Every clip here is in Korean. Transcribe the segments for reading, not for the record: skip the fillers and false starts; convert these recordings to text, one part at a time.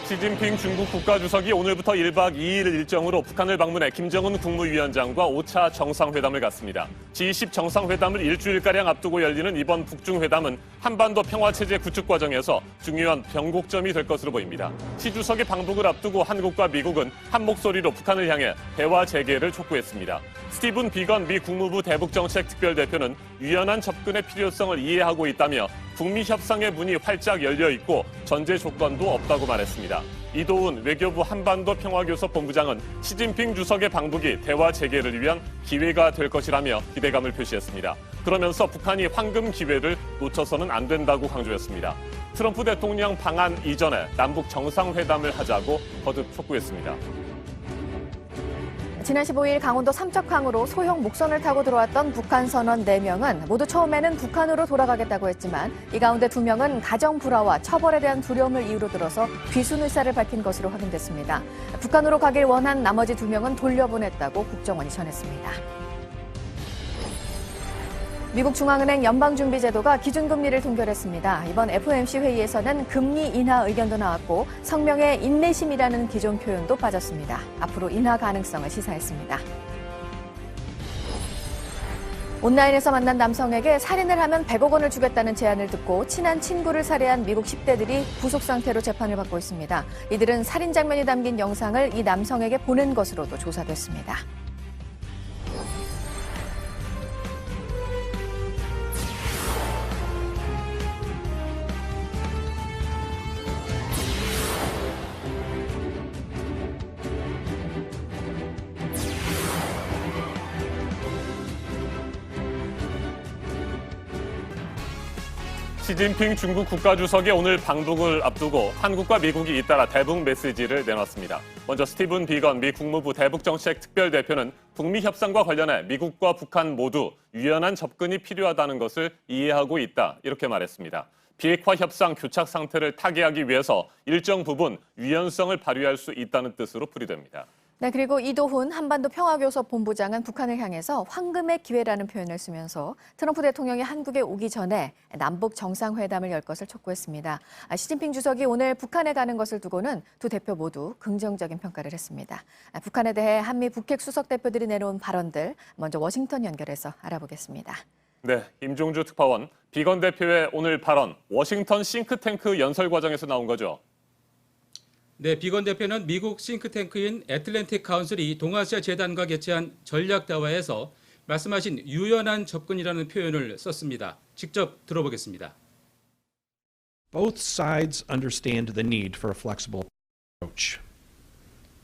시진핑 중국 국가주석이 오늘부터 1박 2일 일정으로 북한을 방문해 김정은 국무위원장과 5차 정상회담을 갖습니다. G20 정상회담을 일주일가량 앞두고 열리는 이번 북중회담은 한반도 평화체제 구축 과정에서 중요한 변곡점이 될 것으로 보입니다. 시 주석의 방북을 앞두고 한국과 미국은 한 목소리로 북한을 향해 대화 재개를 촉구했습니다. 스티븐 비건 미 국무부 대북정책특별대표는 유연한 접근의 필요성을 이해하고 있다며 북미 협상의 문이 활짝 열려 있고 전제 조건도 없다고 말했습니다. 이도훈 외교부 한반도 평화교섭 본부장은 시진핑 주석의 방북이 대화 재개를 위한 기회가 될 것이라며 기대감을 표시했습니다. 그러면서 북한이 황금 기회를 놓쳐서는 안 된다고 강조했습니다. 트럼프 대통령 방한 이전에 남북 정상회담을 하자고 거듭 촉구했습니다. 지난 15일 강원도 삼척항으로 소형 목선을 타고 들어왔던 북한 선원 4명은 모두 처음에는 북한으로 돌아가겠다고 했지만 이 가운데 2명은 가정 불화와 처벌에 대한 두려움을 이유로 들어서 귀순 의사를 밝힌 것으로 확인됐습니다. 북한으로 가길 원한 나머지 2명은 돌려보냈다고 국정원이 전했습니다. 미국 중앙은행 연방준비제도가 기준금리를 동결했습니다. 이번 FOMC 회의에서는 금리 인하 의견도 나왔고 성명에 인내심이라는 기존 표현도 빠졌습니다. 앞으로 인하 가능성을 시사했습니다. 온라인에서 만난 남성에게 살인을 하면 100억 원을 주겠다는 제안을 듣고 친한 친구를 살해한 미국 10대들이 구속 상태로 재판을 받고 있습니다. 이들은 살인 장면이 담긴 영상을 이 남성에게 보낸 것으로도 조사됐습니다. 시진핑 중국 국가주석이 오늘 방북을 앞두고 한국과 미국이 잇따라 대북 메시지를 내놨습니다. 먼저 스티븐 비건 미 국무부 대북정책특별대표는 북미 협상과 관련해 미국과 북한 모두 유연한 접근이 필요하다는 것을 이해하고 있다, 이렇게 말했습니다. 비핵화 협상 교착 상태를 타개하기 위해서 일정 부분 유연성을 발휘할 수 있다는 뜻으로 풀이됩니다. 네, 그리고 이도훈 한반도 평화교섭 본부장은 북한을 향해서 황금의 기회라는 표현을 쓰면서 트럼프 대통령이 한국에 오기 전에 남북 정상회담을 열 것을 촉구했습니다. 시진핑 주석이 오늘 북한에 가는 것을 두고는 두 대표 모두 긍정적인 평가를 했습니다. 북한에 대해 한미 북핵 수석 대표들이 내놓은 발언들 먼저 워싱턴 연결해서 알아보겠습니다. 네, 임종주 특파원, 비건 대표의 오늘 발언, 워싱턴 싱크탱크 연설 과정에서 나온 거죠? 네, 비건 대표는 미국 싱크탱크인 애틀랜틱 카운슬이 동아시아 재단과 개최한 전략대화에서 말씀하신 유연한 접근이라는 표현을 썼습니다. 직접 들어보겠습니다. Both sides understand the need for a flexible approach.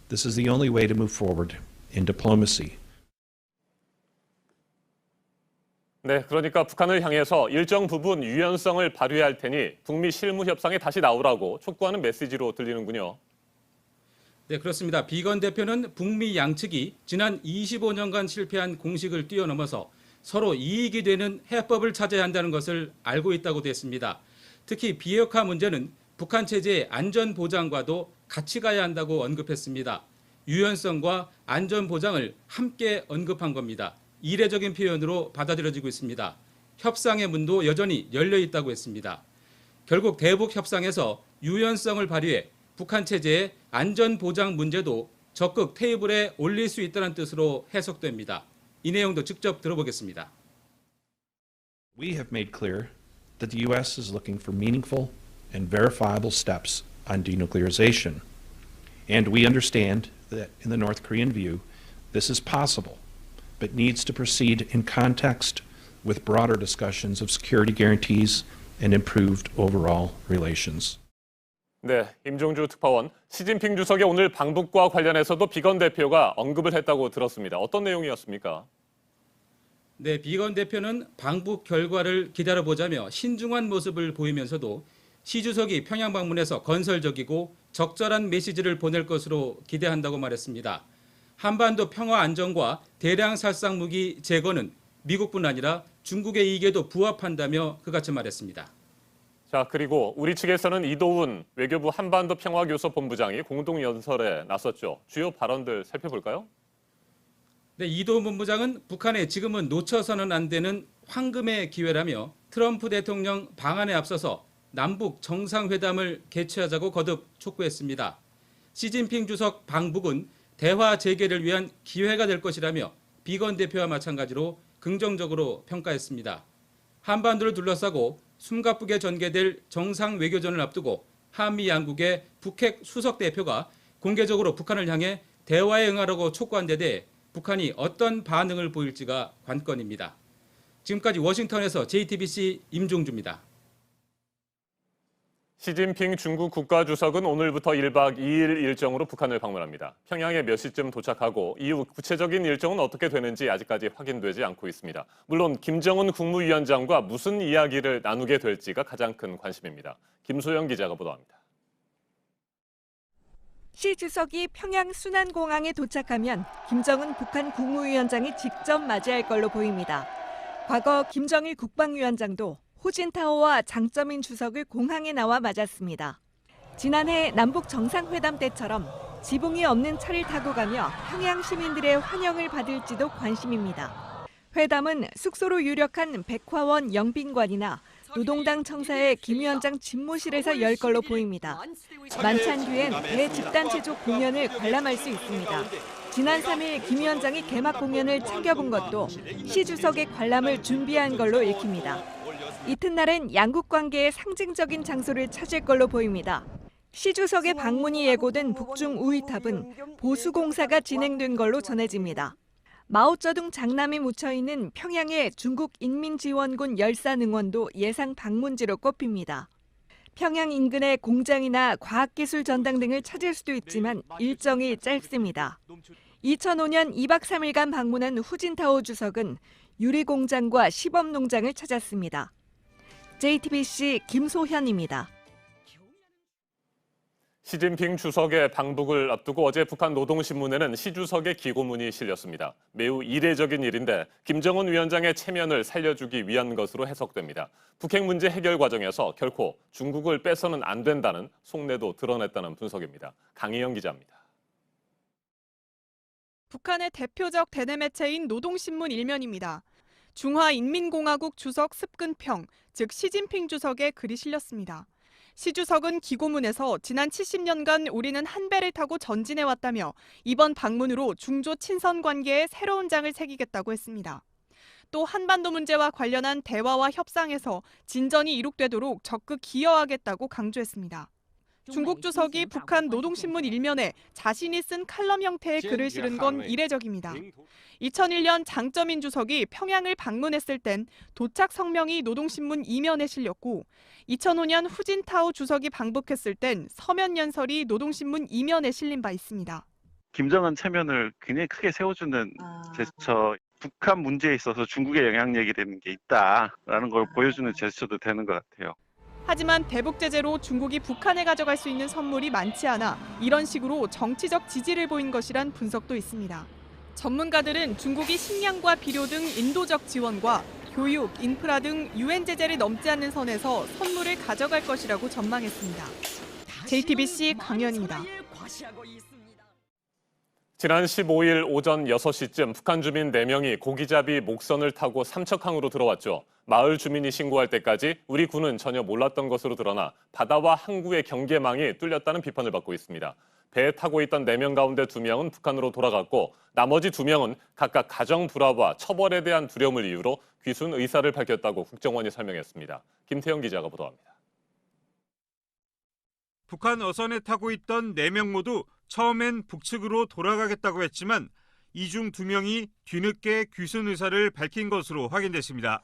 This is the only way to move forward in diplomacy. 네, 그러니까 북한을 향해서 일정 부분 유연성을 발휘할 테니 북미 실무 협상에 다시 나오라고 촉구하는 메시지로 들리는군요. 네, 그렇습니다. 비건 대표는 북미 양측이 지난 25년간 실패한 공식을 뛰어넘어서 서로 이익이 되는 해법을 찾아야 한다는 것을 알고 있다고도 했습니다. 특히 비핵화 문제는 북한 체제의 안전 보장과도 같이 가야 한다고 언급했습니다. 유연성과 안전 보장을 함께 언급한 겁니다. 이례적인 표현으로 받아들여지고 있습니다. 협상의 문도 여전히 열려 있다고 했습니다. 결국 대북 협상에서 유연성을 발휘해 북한 체제의 안전 보장 문제도 적극 테이블에 올릴 수 있다는 뜻으로 해석됩니다. 이 내용도 직접 들어보겠습니다. We have made clear that the U.S. is looking for meaningful and verifiable steps on denuclearization. And we understand that in the North Korean view, this is possible, but needs to proceed in context with broader discussions of security guarantees and improved overall relations. 네, 임종주 특파원, 시진핑 주석의 오늘 방북과 관련해서도 비건 대표가 언급을 했다고 들었습니다. 어떤 내용이었습니까? 네, 비건 대표는 방북 결과를 기다려보자며 신중한 모습을 보이면서도 시 주석이 평양 방문에서 건설적이고 적절한 메시지를 보낼 것으로 기대한다고 말했습니다. 한반도 평화 안정과 대량 살상 무기 제거는 미국뿐 아니라 중국의 이익에도 부합한다며 그같이 말했습니다. 자, 그리고 우리 측에서는 이도훈 외교부 한반도 평화교섭 본부장이 공동연설에 나섰죠. 주요 발언들 살펴볼까요? 네, 이도훈 본부장은 북한에 지금은 놓쳐서는 안 되는 황금의 기회라며 트럼프 대통령 방한에 앞서서 남북 정상회담을 개최하자고 거듭 촉구했습니다. 시진핑 주석 방북은 대화 재개를 위한 기회가 될 것이라며 비건 대표와 마찬가지로 긍정적으로 평가했습니다. 한반도를 둘러싸고 숨가쁘게 전개될 정상 외교전을 앞두고 한미 양국의 북핵 수석 대표가 공개적으로 북한을 향해 대화에 응하라고 촉구한 데 대해 북한이 어떤 반응을 보일지가 관건입니다. 지금까지 워싱턴에서 JTBC 임종주입니다. 시진핑 중국 국가주석은 오늘부터 1박 2일 일정으로 북한을 방문합니다. 평양에 몇 시쯤 도착하고 이후 구체적인 일정은 어떻게 되는지 아직까지 확인되지 않고 있습니다. 물론 김정은 국무위원장과 무슨 이야기를 나누게 될지가 가장 큰 관심입니다. 김소영 기자가 보도합니다. 시 주석이 평양 순안공항에 도착하면 김정은 북한 국무위원장이 직접 맞이할 걸로 보입니다. 과거 김정일 국방위원장도 호진타오와 장쩌민 주석을 공항에 나와 맞았습니다. 지난해 남북 정상회담 때처럼 지붕이 없는 차를 타고 가며 평양 시민들의 환영을 받을지도 관심입니다. 회담은 숙소로 유력한 백화원 영빈관이나 노동당 청사의 김 위원장 집무실에서 열 걸로 보입니다. 만찬 뒤엔 대집단체족 공연을 관람할 수 있습니다. 지난 3일 김 위원장이 개막 공연을 챙겨본 것도 시 주석의 관람을 준비한 걸로 읽힙니다. 이튿날엔 양국 관계의 상징적인 장소를 찾을 걸로 보입니다. 시 주석의 방문이 예고된 북중 우이탑은 보수공사가 진행된 걸로 전해집니다. 마오쩌둥 장남이 묻혀있는 평양의 중국 인민지원군 열산응원도 예상 방문지로 꼽힙니다. 평양 인근의 공장이나 과학기술 전당 등을 찾을 수도 있지만 일정이 짧습니다. 2005년 2박 3일간 방문한 후진타오 주석은 유리공장과 시범농장을 찾았습니다. JTBC 김소현입니다. 시진핑 주석의 방북을 앞두고 어제 북한 노동신문에는 시 주석의 기고문이 실렸습니다. 매우 이례적인 일인데 김정은 위원장의 체면을 살려주기 위한 것으로 해석됩니다. 북핵 문제 해결 과정에서 결코 중국을 빼서는 안 된다는 속내도 드러냈다는 분석입니다. 강희영 기자입니다. 북한의 대표적 대내 매체인 노동신문 일면입니다. 중화인민공화국 주석 습근평, 즉 시진핑 주석의 글이 실렸습니다. 시 주석은 기고문에서 지난 70년간 우리는 한 배를 타고 전진해왔다며 이번 방문으로 중조 친선 관계에 새로운 장을 새기겠다고 했습니다. 또 한반도 문제와 관련한 대화와 협상에서 진전이 이룩되도록 적극 기여하겠다고 강조했습니다. 중국 주석이 북한 노동신문 일면에 자신이 쓴 칼럼 형태의 글을 실은 건 이례적입니다. 2001년 장쩌민 주석이 평양을 방문했을 땐 도착 성명이 노동신문 2면에 실렸고 2005년 후진타오 주석이 방북했을 땐 서면 연설이 노동신문 2면에 실린 바 있습니다. 김정은 체면을 굉장히 크게 세워주는 제스처, 북한 문제에 있어서 중국의 영향력이라는 게 있다라는 걸 보여주는 제스처도 되는 것 같아요. 하지만 대북 제재로 중국이 북한에 가져갈 수 있는 선물이 많지 않아 이런 식으로 정치적 지지를 보인 것이란 분석도 있습니다. 전문가들은 중국이 식량과 비료 등 인도적 지원과 교육, 인프라 등 유엔 제재를 넘지 않는 선에서 선물을 가져갈 것이라고 전망했습니다. JTBC 강연입니다. 지난 15일 오전 6시쯤 북한 주민 4명이 고기잡이 목선을 타고 삼척항으로 들어왔죠. 마을 주민이 신고할 때까지 우리 군은 전혀 몰랐던 것으로 드러나 바다와 항구의 경계망이 뚫렸다는 비판을 받고 있습니다. 배에 타고 있던 4명 가운데 2명은 북한으로 돌아갔고 나머지 2명은 각각 가정 불화와 처벌에 대한 두려움을 이유로 귀순 의사를 밝혔다고 국정원이 설명했습니다. 김태형 기자가 보도합니다. 북한 어선에 타고 있던 4명 모두 처음엔 북측으로 돌아가겠다고 했지만 이 중 2명이 뒤늦게 귀순 의사를 밝힌 것으로 확인됐습니다.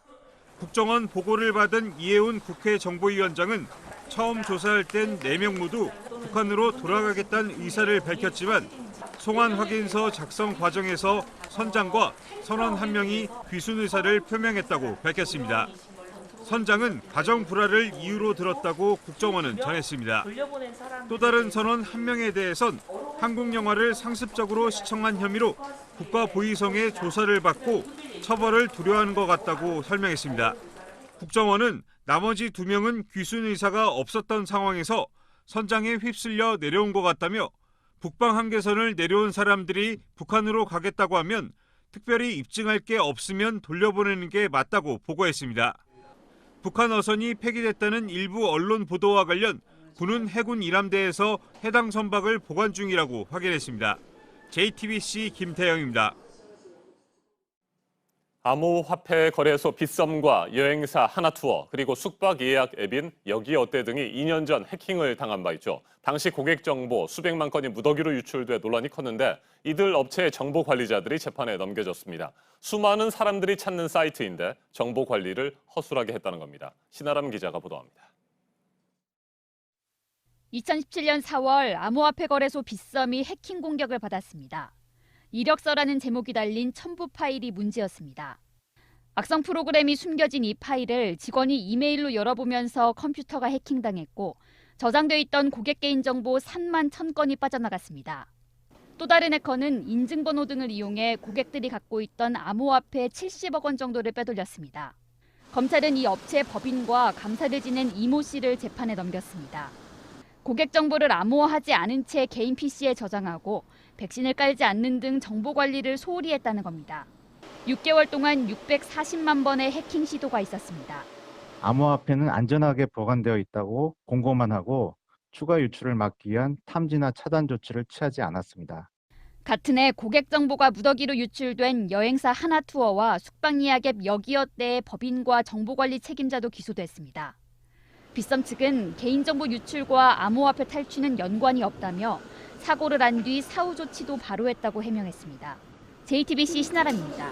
국정원 보고를 받은 이해운 국회 정보위원장은 처음 조사할 땐 4명 모두 북한으로 돌아가겠다는 의사를 밝혔지만 송환 확인서 작성 과정에서 선장과 선원 1명이 귀순 의사를 표명했다고 밝혔습니다. 선장은 가정 불화를 이유로 들었다고 국정원은 전했습니다. 또 다른 선원 1명에 대해선 한국 영화를 상습적으로 시청한 혐의로 국가보위성의 조사를 받고 처벌을 두려워하는 것 같다고 설명했습니다. 국정원은 나머지 2명은 귀순 의사가 없었던 상황에서 선장에 휩쓸려 내려온 것 같다며 북방 한계선을 내려온 사람들이 북한으로 가겠다고 하면 특별히 입증할 게 없으면 돌려보내는 게 맞다고 보고했습니다. 북한 어선이 폐기됐다는 일부 언론 보도와 관련 군은 해군 일함대에서 해당 선박을 보관 중이라고 확인했습니다. JTBC 김태영입니다. 암호화폐 거래소 빗썸과 여행사 하나투어 그리고 숙박 예약 앱인 여기어때 등이 2년 전 해킹을 당한 바 있죠. 당시 고객 정보 수백만 건이 무더기로 유출돼 논란이 컸는데 이들 업체의 정보 관리자들이 재판에 넘겨졌습니다. 수많은 사람들이 찾는 사이트인데 정보 관리를 허술하게 했다는 겁니다. 신아람 기자가 보도합니다. 2017년 4월 암호화폐 거래소 빗썸이 해킹 공격을 받았습니다. 이력서라는 제목이 달린 첨부 파일이 문제였습니다. 악성 프로그램이 숨겨진 이 파일을 직원이 이메일로 열어보면서 컴퓨터가 해킹당했고 저장돼 있던 고객 개인정보 3만 1,000건이 빠져나갔습니다. 또 다른 해커는 인증번호 등을 이용해 고객들이 갖고 있던 암호화폐 70억 원 정도를 빼돌렸습니다. 검찰은 이 업체 법인과 감사를 지낸 이모 씨를 재판에 넘겼습니다. 고객 정보를 암호화하지 않은 채 개인 PC에 저장하고 백신을 깔지 않는 등 정보 관리를 소홀히 했다는 겁니다. 6개월 동안 640만 번의 해킹 시도가 있었습니다. 암호화폐는 안전하게 보관되어 있다고 공고만 하고 추가 유출을 막기 위한 탐지나 차단 조치를 취하지 않았습니다. 같은 해 고객 정보가 무더기로 유출된 여행사 하나투어와 숙박 예약 앱 여기어때의 법인과 정보관리 책임자도 기소됐습니다. 빗썸 측은 개인정보 유출과 암호화폐 탈취는 연관이 없다며 사고를 안 뒤 사후 조치도 바로 했다고 해명했습니다. JTBC 신아람입니다.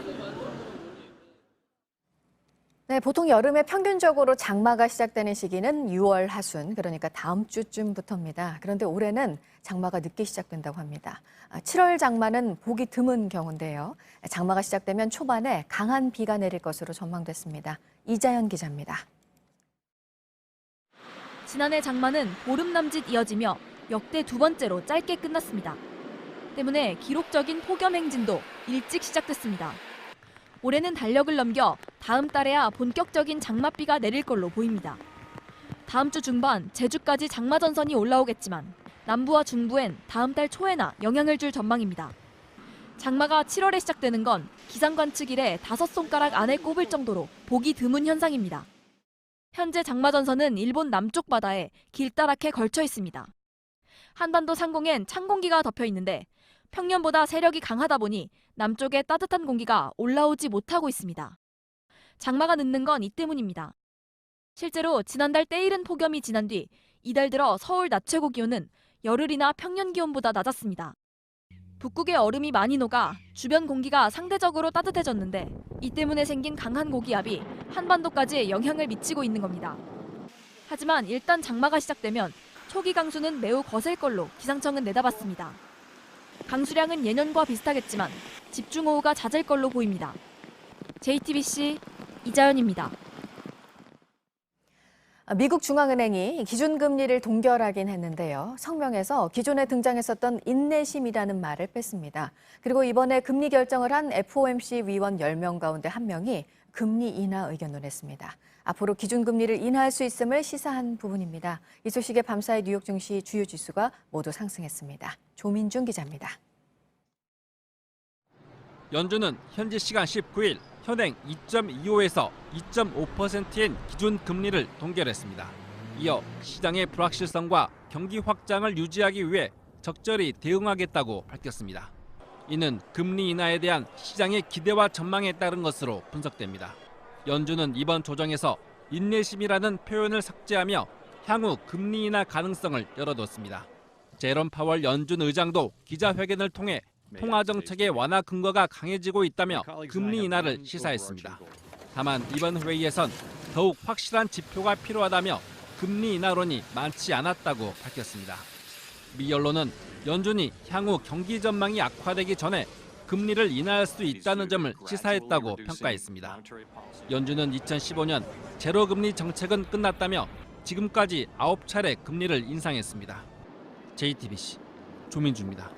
네, 보통 여름에 평균적으로 장마가 시작되는 시기는 6월 하순, 그러니까 다음 주쯤부터입니다. 그런데 올해는 장마가 늦게 시작된다고 합니다. 7월 장마는 보기 드문 경우인데요. 장마가 시작되면 초반에 강한 비가 내릴 것으로 전망됐습니다. 이자연 기자입니다. 지난해 장마는 보름 남짓 이어지며 역대 두 번째로 짧게 끝났습니다. 때문에 기록적인 폭염 행진도 일찍 시작됐습니다. 올해는 달력을 넘겨 다음 달에야 본격적인 장맛비가 내릴 걸로 보입니다. 다음 주 중반 제주까지 장마 전선이 올라오겠지만 남부와 중부엔 다음 달 초에나 영향을 줄 전망입니다. 장마가 7월에 시작되는 건 기상 관측 이래 5손가락 안에 꼽을 정도로 보기 드문 현상입니다. 현재 장마 전선은 일본 남쪽 바다에 길다랗게 걸쳐 있습니다. 한반도 상공엔 찬 공기가 덮여 있는데 평년보다 세력이 강하다 보니 남쪽에 따뜻한 공기가 올라오지 못하고 있습니다. 장마가 늦는 건 이 때문입니다. 실제로 지난달 때이른 폭염이 지난 뒤 이달 들어 서울 낮 최고 기온은 열흘이나 평년 기온보다 낮았습니다. 북극의 얼음이 많이 녹아 주변 공기가 상대적으로 따뜻해졌는데 이 때문에 생긴 강한 고기압이 한반도까지 영향을 미치고 있는 겁니다. 하지만 일단 장마가 시작되면 초기 강수는 매우 거셀 걸로 기상청은 내다봤습니다. 강수량은 예년과 비슷하겠지만 집중호우가 잦을 걸로 보입니다. JTBC 이자연입니다. 미국 중앙은행이 기준금리를 동결하긴 했는데요. 성명에서 기존에 등장했었던 인내심이라는 말을 뺐습니다. 그리고 이번에 금리 결정을 한 FOMC 위원 10명 가운데 1명이 금리 인하 의견을 냈습니다. 앞으로 기준금리를 인하할 수 있음을 시사한 부분입니다. 이 소식에 밤사이 뉴욕 증시 주요 지수가 모두 상승했습니다. 조민중 기자입니다. 연준은 현지 시간 19일 현행 2.25에서 2.5%인 기준 금리를 동결했습니다. 이어 시장의 불확실성과 경기 확장을 유지하기 위해 적절히 대응하겠다고 밝혔습니다. 이는 금리 인하에 대한 시장의 기대와 전망에 따른 것으로 분석됩니다. 연준은 이번 조정에서 인내심이라는 표현을 삭제하며 향후 금리 인하 가능성을 열어뒀습니다. 제롬 파월 연준 의장도 기자회견을 통해 통화 정책의 완화 근거가 강해지고 있다며 금리 인하를 시사했습니다. 다만 이번 회의에선 더욱 확실한 지표가 필요하다며 금리 인하론이 많지 않았다고 밝혔습니다. 미 언론은 연준이 향후 경기 전망이 악화되기 전에 금리를 인하할 수 있다는 점을 시사했다고 평가했습니다. 연준은 2015년 제로금리 정책은 끝났다며 지금까지 9차례 금리를 인상했습니다. JTBC 조민주입니다.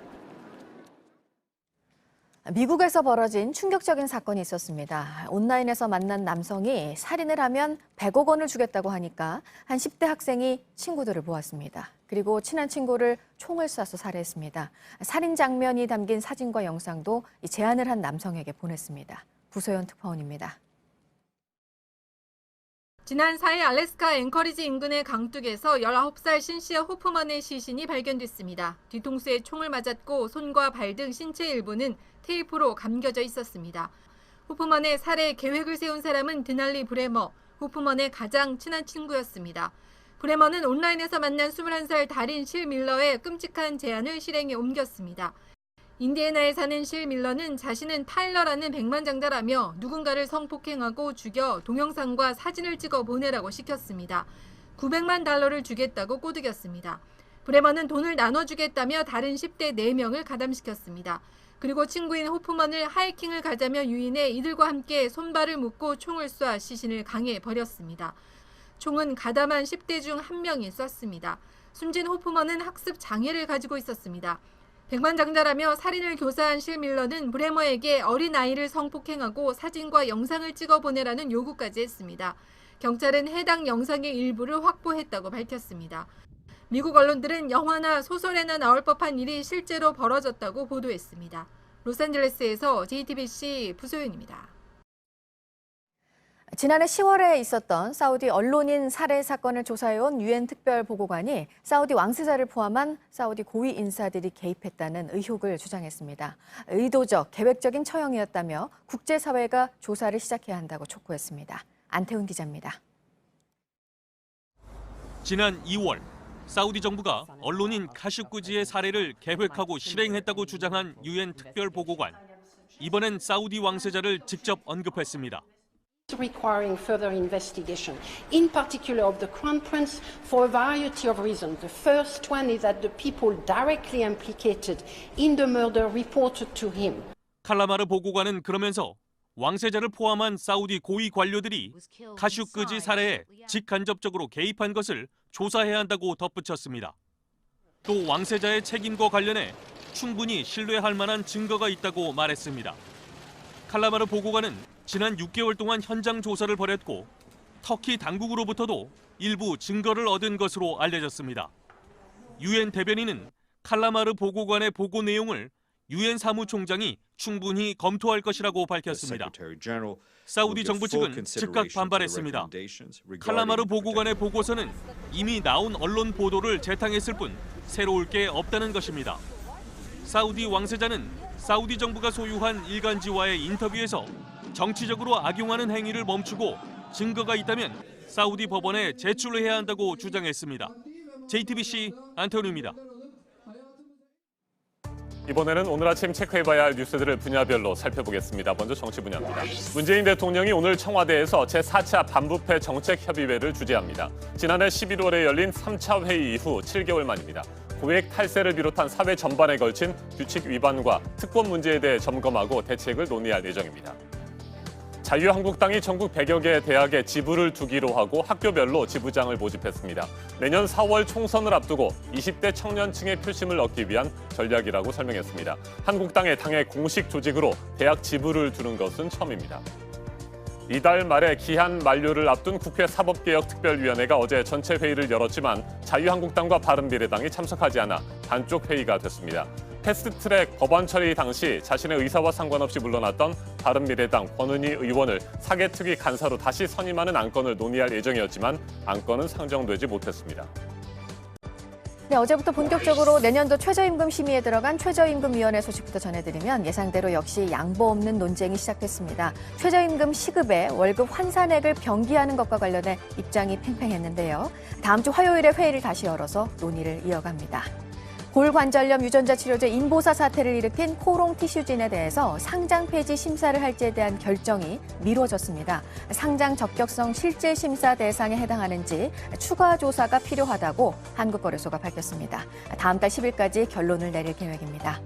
미국에서 벌어진 충격적인 사건이 있었습니다. 온라인에서 만난 남성이 살인을 하면 100억 원을 주겠다고 하니까 한 10대 학생이 친구들을 모았습니다. 그리고 친한 친구를 총을 쏴서 살해했습니다. 살인 장면이 담긴 사진과 영상도 제안을 한 남성에게 보냈습니다. 부소연 특파원입니다. 지난 4일 알래스카 앵커리지 인근의 강둑에서 19살 신시아 호프먼의 시신이 발견됐습니다. 뒤통수에 총을 맞았고 손과 발 등 신체 일부는 테이프로 감겨져 있었습니다. 호프먼의 살해 계획을 세운 사람은 드날리 브레머, 호프먼의 가장 친한 친구였습니다. 브레머는 온라인에서 만난 21살 달인 실 밀러의 끔찍한 제안을 실행에 옮겼습니다. 인디애나에 사는 실 밀러는 자신은 타일러라는 백만장자라며 누군가를 성폭행하고 죽여 동영상과 사진을 찍어 보내라고 시켰습니다. $900만 주겠다고 꼬드겼습니다. 브레머는 돈을 나눠주겠다며 다른 10대 4명을 가담시켰습니다. 그리고 친구인 호프먼을 하이킹을 가자며 유인해 이들과 함께 손발을 묶고 총을 쏴 시신을 강에 버렸습니다. 총은 가담한 10대 중 1명이 쐈습니다. 숨진 호프먼은 학습 장애를 가지고 있었습니다. 백만장자라며 살인을 교사한 실 밀러는 브레머에게 어린 아이를 성폭행하고 사진과 영상을 찍어 보내라는 요구까지 했습니다. 경찰은 해당 영상의 일부를 확보했다고 밝혔습니다. 미국 언론들은 영화나 소설에나 나올 법한 일이 실제로 벌어졌다고 보도했습니다. 로스앤젤레스에서 JTBC 부소연입니다. 지난해 10월에 있었던 사우디 언론인 살해 사건을 조사해온 유엔 특별보고관이 사우디 왕세자를 포함한 사우디 고위 인사들이 개입했다는 의혹을 주장했습니다. 의도적, 계획적인 처형이었다며 국제사회가 조사를 시작해야 한다고 촉구했습니다. 안태훈 기자입니다. 지난 2월 사우디 정부가 언론인 카슈꾸지의 살해를 계획하고 실행했다고 주장한 유엔 특별보고관. 이번엔 사우디 왕세자를 직접 언급했습니다. requiring further investigation, in particular of the Crown Prince, for a variety of reasons. The first one is that the people directly implicated in the murder reported to him. 칼라마르 보고관은 그러면서 왕세자를 포함한 사우디 고위 관료들이 카슈크지 살해에 직간접적으로 개입한 것을 조사해야 한다고 덧붙였습니다. 또 왕세자의 책임과 관련해 충분히 신뢰할 만한 증거가 있다고 말했습니다. 칼라마르 보고관은 지난 6개월 동안 현장 조사를 벌였고 터키 당국으로부터도 일부 증거를 얻은 것으로 알려졌습니다. 유엔 대변인은 칼라마르 보고관의 보고 내용을 유엔 사무총장이 충분히 검토할 것이라고 밝혔습니다. 사우디 정부 측은 즉각 반발했습니다. 칼라마르 보고관의 보고서는 이미 나온 언론 보도를 재탕했을 뿐 새로울 게 없다는 것입니다. 사우디 왕세자는 사우디 정부가 소유한 일간지와의 인터뷰에서 정치적으로 악용하는 행위를 멈추고 증거가 있다면 사우디 법원에 제출해야 한다고 주장했습니다. JTBC 안태훈입니다. 이번에는 오늘 아침 체크해봐야 할 뉴스들을 분야별로 살펴보겠습니다. 먼저 정치 분야입니다. 문재인 대통령이 오늘 청와대에서 제4차 반부패 정책협의회를 주재합니다. 지난해 11월에 열린 3차 회의 이후 7개월 만입니다. 고액 탈세를 비롯한 사회 전반에 걸친 규칙 위반과 특권 문제에 대해 점검하고 대책을 논의할 예정입니다. 자유한국당이 전국 100여 개 대학에 지부를 두기로 하고 학교별로 지부장을 모집했습니다. 내년 4월 총선을 앞두고 20대 청년층의 표심을 얻기 위한 전략이라고 설명했습니다. 한국당의 당의 공식 조직으로 대학 지부를 두는 것은 처음입니다. 이달 말에 기한 만료를 앞둔 국회 사법개혁특별위원회가 어제 전체 회의를 열었지만 자유한국당과 바른미래당이 참석하지 않아 단쪽 회의가 됐습니다. 패스트트랙 법안 처리 당시 자신의 의사와 상관없이 물러났던 바른미래당 권은희 의원을 사개특위 간사로 다시 선임하는 안건을 논의할 예정이었지만 안건은 상정되지 못했습니다. 네, 어제부터 본격적으로 내년도 최저임금 심의에 들어간 최저임금위원회 소식부터 전해드리면 예상대로 역시 양보 없는 논쟁이 시작됐습니다. 최저임금 시급에 월급 환산액을 병기하는 것과 관련해 입장이 팽팽했는데요. 다음 주 화요일에 회의를 다시 열어서 논의를 이어갑니다. 골관절염 유전자 치료제 인보사 사태를 일으킨 코롱 티슈진에 대해서 상장 폐지 심사를 할지에 대한 결정이 미뤄졌습니다. 상장 적격성 실질 심사 대상에 해당하는지 추가 조사가 필요하다고 한국거래소가 밝혔습니다. 다음 달 10일까지 결론을 내릴 계획입니다.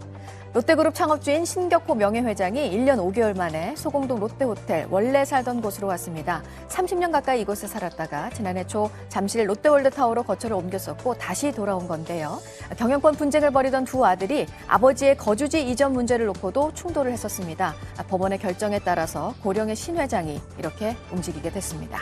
롯데그룹 창업주인 신격호 명예회장이 1년 5개월 만에 소공동 롯데호텔 원래 살던 곳으로 왔습니다. 30년 가까이 이곳에 살았다가 지난해 초 잠실 롯데월드타워로 거처를 옮겼었고 다시 돌아온 건데요. 경영권 분쟁을 벌이던 두 아들이 아버지의 거주지 이전 문제를 놓고도 충돌을 했었습니다. 법원의 결정에 따라서 고령의 신 회장이 이렇게 움직이게 됐습니다.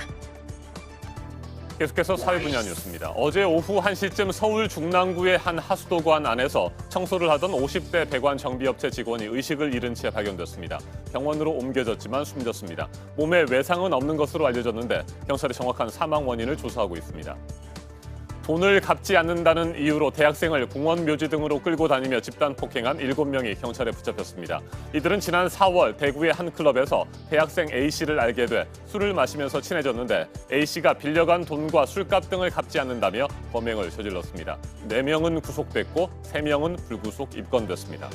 계속해서 사회 분야 뉴스입니다. 어제 오후 1시쯤 서울 중랑구의 한 하수도관 안에서 청소를 하던 50대 배관 정비업체 직원이 의식을 잃은 채 발견됐습니다. 병원으로 옮겨졌지만 숨졌습니다. 몸에 외상은 없는 것으로 알려졌는데 경찰이 정확한 사망 원인을 조사하고 있습니다. 돈을 갚지 않는다는 이유로 대학생을 공원 묘지 등으로 끌고 다니며 집단 폭행한 7명이 경찰에 붙잡혔습니다. 이들은 지난 4월 대구의 한 클럽에서 대학생 A씨를 알게 돼 술을 마시면서 친해졌는데 A씨가 빌려간 돈과 술값 등을 갚지 않는다며 범행을 저질렀습니다. 4명은 구속됐고 3명은 불구속 입건됐습니다.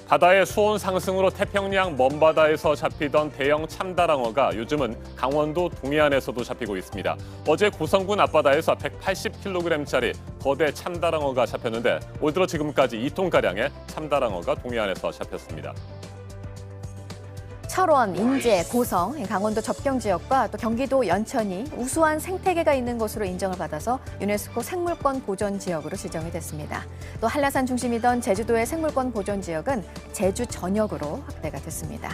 바다의 수온 상승으로 태평양 먼바다에서 잡히던 대형 참다랑어가 요즘은 강원도 동해안에서도 잡히고 있습니다. 어제 고성군 앞바다에서 180kg짜리 거대 참다랑어가 잡혔는데 올 들어 지금까지 2톤가량의 참다랑어가 동해안에서 잡혔습니다. 철원, 인제, 고성, 강원도 접경 지역과 또 경기도 연천이 우수한 생태계가 있는 곳으로 인정을 받아서 유네스코 생물권 보존 지역으로 지정이 됐습니다. 또 한라산 중심이던 제주도의 생물권 보존 지역은 제주 전역으로 확대가 됐습니다.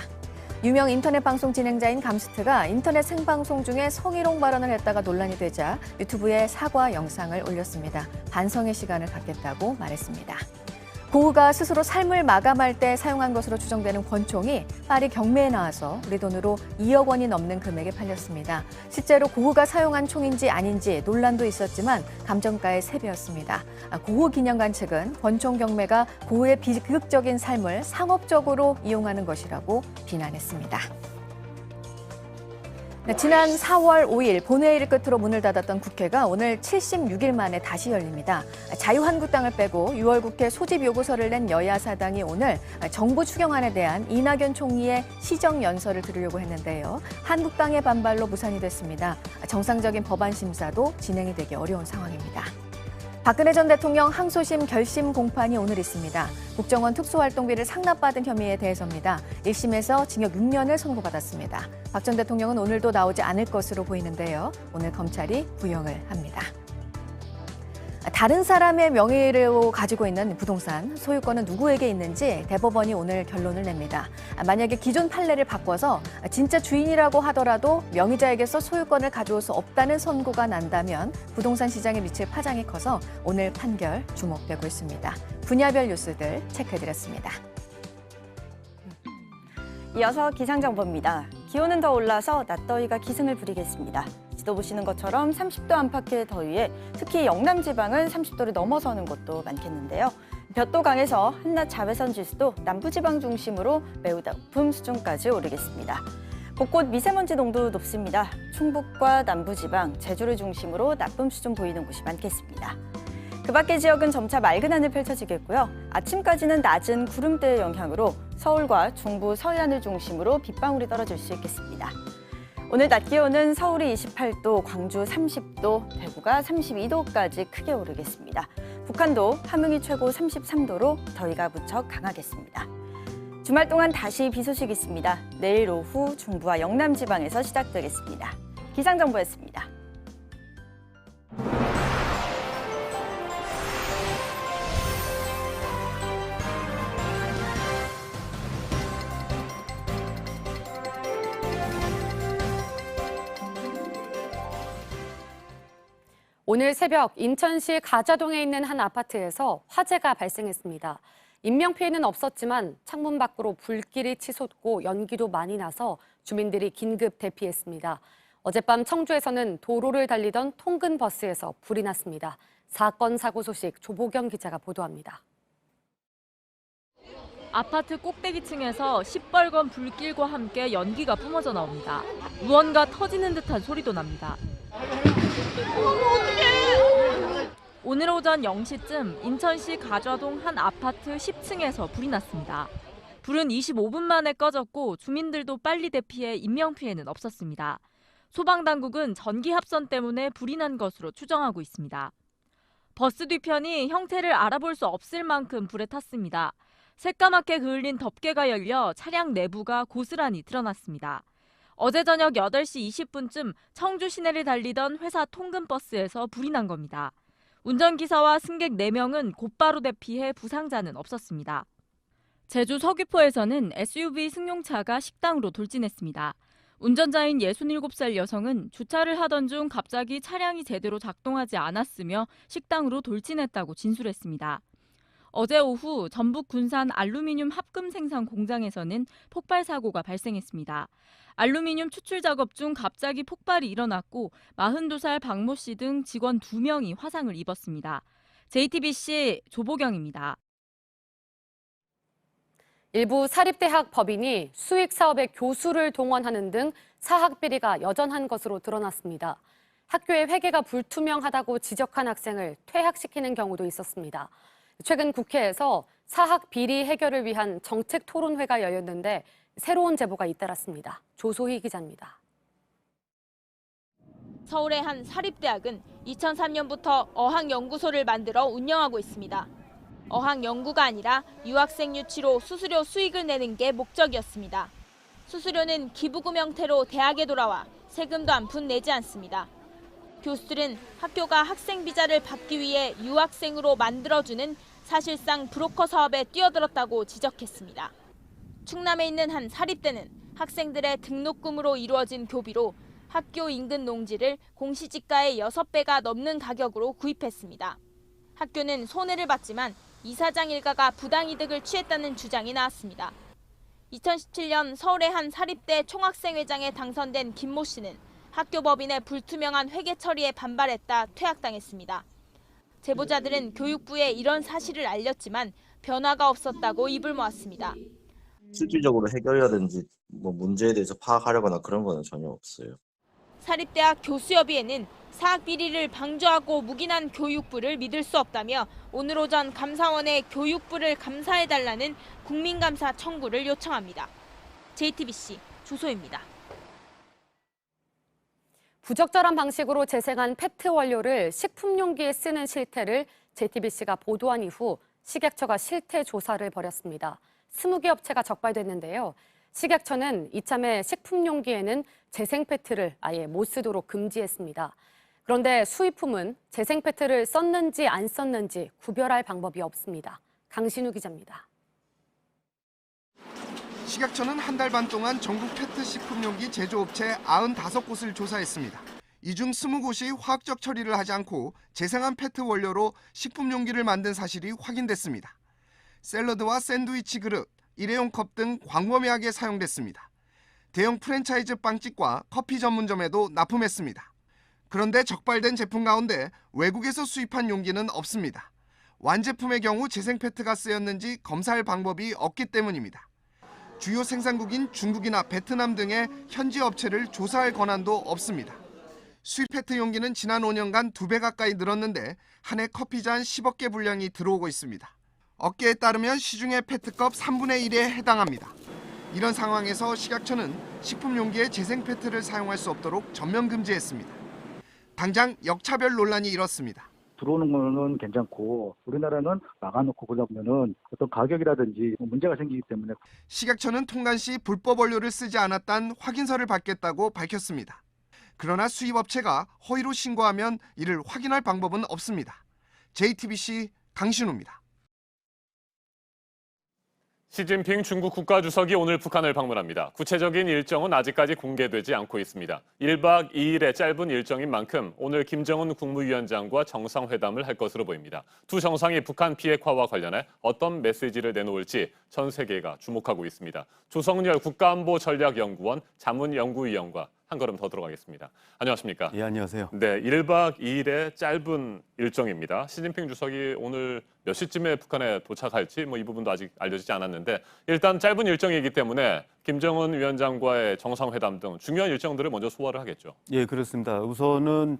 유명 인터넷 방송 진행자인 감스트가 인터넷 생방송 중에 성희롱 발언을 했다가 논란이 되자 유튜브에 사과 영상을 올렸습니다. 반성의 시간을 갖겠다고 말했습니다. 고흐가 스스로 삶을 마감할 때 사용한 것으로 추정되는 권총이 파리 경매에 나와서 우리 돈으로 2억 원이 넘는 금액에 팔렸습니다. 실제로 고흐가 사용한 총인지 아닌지 논란도 있었지만 감정가의 3배였습니다. 고흐 기념관 측은 권총 경매가 고흐의 비극적인 삶을 상업적으로 이용하는 것이라고 비난했습니다. 지난 4월 5일 본회의를 끝으로 문을 닫았던 국회가 오늘 76일 만에 다시 열립니다. 자유한국당을 빼고 6월 국회 소집 요구서를 낸 여야 사당이 오늘 정부 추경안에 대한 이낙연 총리의 시정연설을 들으려고 했는데요. 한국당의 반발로 무산이 됐습니다. 정상적인 법안 심사도 진행이 되기 어려운 상황입니다. 박근혜 전 대통령 항소심 결심 공판이 오늘 있습니다. 국정원 특수활동비를 상납받은 혐의에 대해서입니다. 1심에서 징역 6년을 선고받았습니다. 박 전 대통령은 오늘도 나오지 않을 것으로 보이는데요. 오늘 검찰이 구형을 합니다. 다른 사람의 명의로 가지고 있는 부동산 소유권은 누구에게 있는지 대법원이 오늘 결론을 냅니다. 만약에 기존 판례를 바꿔서 진짜 주인이라고 하더라도 명의자에게서 소유권을 가져올 수 없다는 선고가 난다면 부동산 시장에 미칠 파장이 커서 오늘 판결 주목되고 있습니다. 분야별 뉴스들 체크해드렸습니다. 이어서 기상정보입니다. 기온은 더 올라서 낮더위가 기승을 부리겠습니다. 지도 보시는 것처럼 30도 안팎의 더위에 특히 영남 지방은 30도를 넘어서는 곳도 많겠는데요. 볕도 강해서 한낮 자외선 지수도 남부지방 중심으로 매우 높은 수준까지 오르겠습니다. 곳곳 미세먼지 농도 높습니다. 충북과 남부지방, 제주를 중심으로 나쁨 수준 보이는 곳이 많겠습니다. 그 밖의 지역은 점차 맑은 하늘 펼쳐지겠고요. 아침까지는 낮은 구름대의 영향으로 서울과 중부 서해안을 중심으로 빗방울이 떨어질 수 있겠습니다. 오늘 낮 기온은 서울이 28도, 광주 30도, 대구가 32도까지 크게 오르겠습니다. 북한도 함흥이 최고 33도로 더위가 무척 강하겠습니다. 주말 동안 다시 비 소식 있습니다. 내일 오후 중부와 영남 지방에서 시작되겠습니다. 기상정보였습니다. 오늘 새벽 인천시 가자동에 있는 한 아파트에서 화재가 발생했습니다. 인명피해는 없었지만 창문 밖으로 불길이 치솟고 연기도 많이 나서 주민들이 긴급 대피했습니다. 어젯밤 청주에서는 도로를 달리던 통근 버스에서 불이 났습니다. 사건 사고 소식 조보경 기자가 보도합니다. 아파트 꼭대기층에서 시뻘건 불길과 함께 연기가 뿜어져 나옵니다. 무언가 터지는 듯한 소리도 납니다. 오늘 오전 0시쯤 인천시 가좌동 한 아파트 10층에서 불이 났습니다. 불은 25분 만에 꺼졌고 주민들도 빨리 대피해 인명피해는 없었습니다. 소방당국은 전기 합선 때문에 불이 난 것으로 추정하고 있습니다. 버스 뒤편이 형태를 알아볼 수 없을 만큼 불에 탔습니다. 새까맣게 그을린 덮개가 열려 차량 내부가 고스란히 드러났습니다. 어제 저녁 8시 20분쯤 청주 시내를 달리던 회사 통근버스에서 불이 난 겁니다. 운전기사와 승객 4명은 곧바로 대피해 부상자는 없었습니다. 제주 서귀포에서는 SUV 승용차가 식당으로 돌진했습니다. 운전자인 67살 여성은 주차를 하던 중 갑자기 차량이 제대로 작동하지 않았으며 식당으로 돌진했다고 진술했습니다. 어제 오후 전북 군산 알루미늄 합금 생산 공장에서는 폭발 사고가 발생했습니다. 알루미늄 추출 작업 중 갑자기 폭발이 일어났고 42살 박모 씨 등 직원 2명이 화상을 입었습니다. JTBC 조보경입니다. 일부 사립대학 법인이 수익 사업에 교수를 동원하는 등 사학 비리가 여전한 것으로 드러났습니다. 학교의 회계가 불투명하다고 지적한 학생을 퇴학시키는 경우도 있었습니다. 최근 국회에서 사학 비리 해결을 위한 정책 토론회가 열렸는데 새로운 제보가 잇따랐습니다. 조소희 기자입니다. 서울의 한 사립대학은 2003년부터 어학연구소를 만들어 운영하고 있습니다. 어학연구가 아니라 유학생 유치로 수수료 수익을 내는 게 목적이었습니다. 수수료는 기부금 형태로 대학에 돌아와 세금도 한 푼 내지 않습니다. 교수들은 학교가 학생 비자를 받기 위해 유학생으로 만들어주는 사실상 브로커 사업에 뛰어들었다고 지적했습니다. 충남에 있는 한 사립대는 학생들의 등록금으로 이루어진 교비로 학교 인근 농지를 공시지가의 6배가 넘는 가격으로 구입했습니다. 학교는 손해를 봤지만 이사장 일가가 부당이득을 취했다는 주장이 나왔습니다. 2017년 서울의 한 사립대 총학생회장에 당선된 김모 씨는 학교 법인의 불투명한 회계 처리에 반발했다 퇴학당했습니다. 제보자들은 교육부에 이런 사실을 알렸지만 변화가 없었다고 입을 모았습니다. 실질적으로 해결이라든지 문제에 대해서 파악하려거나 그런 거는 전혀 없어요. 사립대학 교수협의회는 사학 비리를 방조하고 묵인한 교육부를 믿을 수 없다며 오늘 오전 감사원에 교육부를 감사해달라는 국민감사 청구를 요청합니다. JTBC 조소희입니다. 부적절한 방식으로 재생한 페트 원료를 식품 용기에 쓰는 실태를 JTBC가 보도한 이후 식약처가 실태 조사를 벌였습니다. 20개 업체가 적발됐는데요. 식약처는 이참에 식품 용기에는 재생 페트를 아예 못 쓰도록 금지했습니다. 그런데 수입품은 재생 페트를 썼는지 안 썼는지 구별할 방법이 없습니다. 강신우 기자입니다. 식약처는 한 달 반 동안 전국 페트 식품용기 제조업체 95곳을 조사했습니다. 이 중 20곳이 화학적 처리를 하지 않고 재생한 페트 원료로 식품용기를 만든 사실이 확인됐습니다. 샐러드와 샌드위치 그릇, 일회용 컵 등 광범위하게 사용됐습니다. 대형 프랜차이즈 빵집과 커피 전문점에도 납품했습니다. 그런데 적발된 제품 가운데 외국에서 수입한 용기는 없습니다. 완제품의 경우 재생 페트가 쓰였는지 검사할 방법이 없기 때문입니다. 주요 생산국인 중국이나 베트남 등의 현지 업체를 조사할 권한도 없습니다. 수입 페트 용기는 지난 5년간 2배 가까이 늘었는데 한 해 커피 잔 10억 개 분량이 들어오고 있습니다. 업계에 따르면 시중의 페트컵 3분의 1에 해당합니다. 이런 상황에서 식약처는 식품 용기에 재생 페트를 사용할 수 없도록 전면 금지했습니다. 당장 역차별 논란이 일었습니다. 들어오는 거는 괜찮고 우리나라는 막아놓고 그러면은 어떤 가격이라든지 문제가 생기기 때문에 식약처는 통관 시 불법 원료를 쓰지 않았다는 확인서를 받겠다고 밝혔습니다. 그러나 수입업체가 허위로 신고하면 이를 확인할 방법은 없습니다. JTBC 강신우입니다. 시진핑 중국 국가주석이 오늘 북한을 방문합니다. 구체적인 일정은 아직까지 공개되지 않고 있습니다. 1박 2일의 짧은 일정인 만큼 오늘 김정은 국무위원장과 정상회담을 할 것으로 보입니다. 두 정상이 북한 비핵화와 관련해 어떤 메시지를 내놓을지 전 세계가 주목하고 있습니다. 조성열 국가안보전략연구원 자문연구위원과 한 걸음 더 들어가겠습니다. 안녕하십니까? 예, 안녕하세요. 네, 1박 2일의 짧은 일정입니다. 시진핑 주석이 오늘 몇 시쯤에 북한에 도착할지 이 부분도 아직 알려지지 않았는데 일단 짧은 일정이기 때문에 김정은 위원장과의 정상회담 등 중요한 일정들을 먼저 소화를 하겠죠. 예, 그렇습니다. 우선은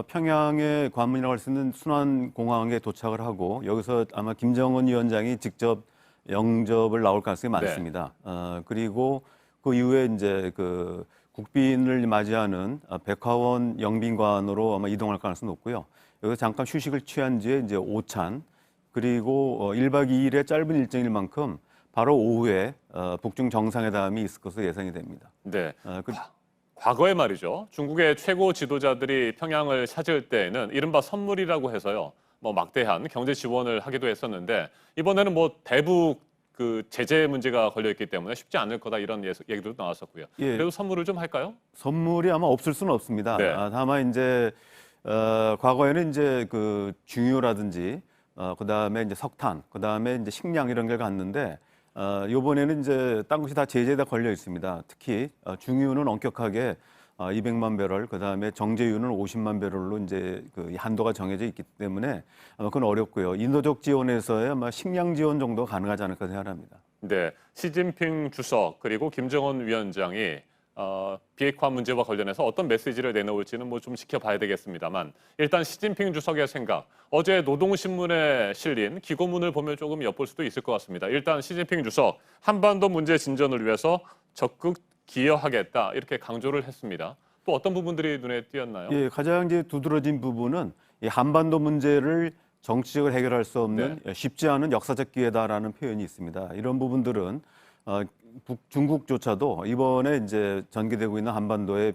평양의 관문이라고 할 수 있는 순환공항에 도착을 하고 여기서 아마 김정은 위원장이 직접 영접을 나올 가능성이 많습니다. 그리고 그 이후에 이제 국빈을 맞이하는 백화원 영빈관으로 아마 이동할 가능성이 높고요. 여기서 잠깐 휴식을 취한 뒤에 이제 오찬 그리고 1박 2일의 짧은 일정일 만큼 바로 오후에 북중 정상회담이 있을 것으로 예상이 됩니다. 네. 과거에 말이죠. 중국의 최고 지도자들이 평양을 찾을 때에는 이른바 선물이라고 해서요. 막대한 경제 지원을 하기도 했었는데 이번에는 대북 그 제재 문제가 걸려 있기 때문에 쉽지 않을 거다 이런 얘기도 나왔었고요. 예. 그래도 선물을 좀 할까요? 선물이 아마 없을 수는 없습니다. 네. 다만 이제 과거에는 이제 그 중유라든지 그다음에 이제 석탄, 그다음에 이제 식량 이런 걸 갔는데 이번에는 이제 딴 것이 다 제재가 걸려 있습니다. 특히 중유는 엄격하게 200만 배럴, 그다음에 정제유는 50만 배럴로 이제 그 한도가 정해져 있기 때문에 아마 그건 어렵고요. 인도적 지원에서의 아마 식량 지원 정도 가능하지 않을까 생각합니다. 네, 시진핑 주석 그리고 김정은 위원장이 비핵화 문제와 관련해서 어떤 메시지를 내놓을지는 뭐 좀 지켜봐야 되겠습니다만 일단 시진핑 주석의 생각, 어제 노동신문에 실린 기고문을 보면 조금 엿볼 수도 있을 것 같습니다. 일단 시진핑 주석 한반도 문제 진전을 위해서 적극 기여하겠다 이렇게 강조를 했습니다. 또 어떤 부분들이 눈에 띄었나요? 예, 가장 이제 두드러진 부분은 이 한반도 문제를 정치적으로 해결할 수 없는 쉽지 않은 역사적 기회다라는 표현이 있습니다. 이런 부분들은 중국조차도 이번에 이제 전개되고 있는 한반도의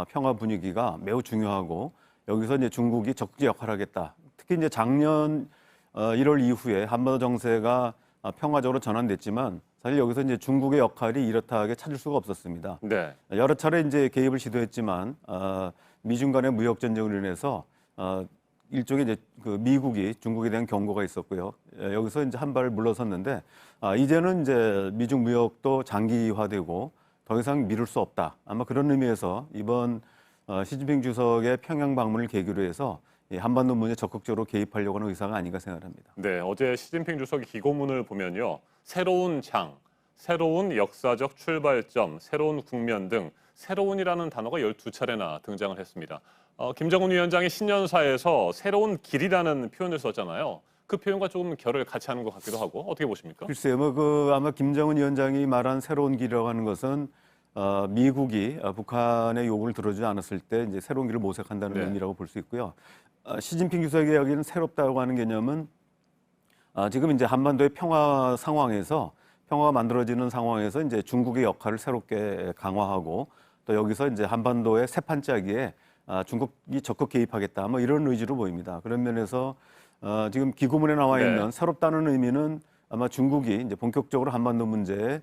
평화 분위기가 매우 중요하고 여기서 이제 중국이 적극 역할을 하겠다. 특히 이제 작년 1월 이후에 한반도 정세가 평화적으로 전환됐지만 사실 여기서 이제 중국의 역할이 이렇다하게 찾을 수가 없었습니다. 네. 여러 차례 이제 개입을 시도했지만 미중 간의 무역 전쟁으로 인해서 일종의 이제 그 미국이 중국에 대한 경고가 있었고요. 여기서 이제 한 발 물러섰는데 이제는 이제 미중 무역도 장기화되고 더 이상 미룰 수 없다. 아마 그런 의미에서 이번 시진핑 주석의 평양 방문을 계기로 해서 한반도 문제에 적극적으로 개입하려고 하는 의사가 아닌가 생각합니다. 네, 어제 시진핑 주석의 기고문을 보면요. 새로운 장, 새로운 역사적 출발점, 새로운 국면 등 새로운이라는 단어가 12차례나 등장을 했습니다. 김정은 위원장이 신년사에서 새로운 길이라는 표현을 썼잖아요. 그 표현과 조금 결을 같이 하는 것 같기도 하고 어떻게 보십니까? 글쎄요, 아마 김정은 위원장이 말한 새로운 길이라고 하는 것은 미국이 북한의 요구를 들어주지 않았을 때 이제 새로운 길을 모색한다는 의미라고 볼 수 있고요. 시진핑 주석이 여기는 새롭다고 하는 개념은 지금 이제 한반도의 평화 상황에서 평화가 만들어지는 상황에서 이제 중국의 역할을 새롭게 강화하고 또 여기서 이제 한반도의 새 판짜기에 중국이 적극 개입하겠다. 뭐 이런 의지로 보입니다. 그런 면에서 지금 기고문에 나와 있는 새롭다는 의미는 아마 중국이 이제 본격적으로 한반도 문제에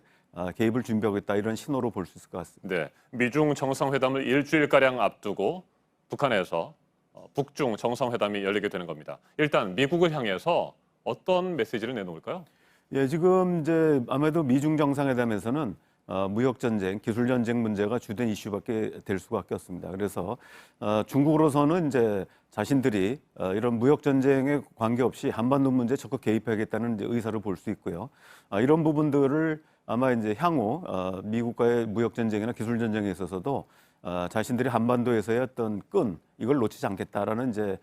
개입을 준비하겠다 이런 신호로 볼 수 있을 것 같습니다. 네, 미중 정상회담을 일주일가량 앞두고 북한에서 북중 정상회담이 열리게 되는 겁니다. 일단 미국을 향해서 어떤 메시지를 내놓을까요? 예, 지금 이제 아무래도 미중 정상회담에서는 무역 전쟁, 기술 전쟁 문제가 주된 이슈밖에 될 수밖에 없습니다. 그래서 중국으로서는 이제 자신들이 이런 무역 전쟁에 관계없이 한반도 문제에 적극 개입하겠다는 이제 의사를 볼 수 있고요. 이런 부분들을 아마 이제 향후 미국과의 무역 전쟁이나 기술 전쟁에 있어서도 자신들이 한반도에서의 어떤 끈 이걸 놓치지 않겠다라는 이제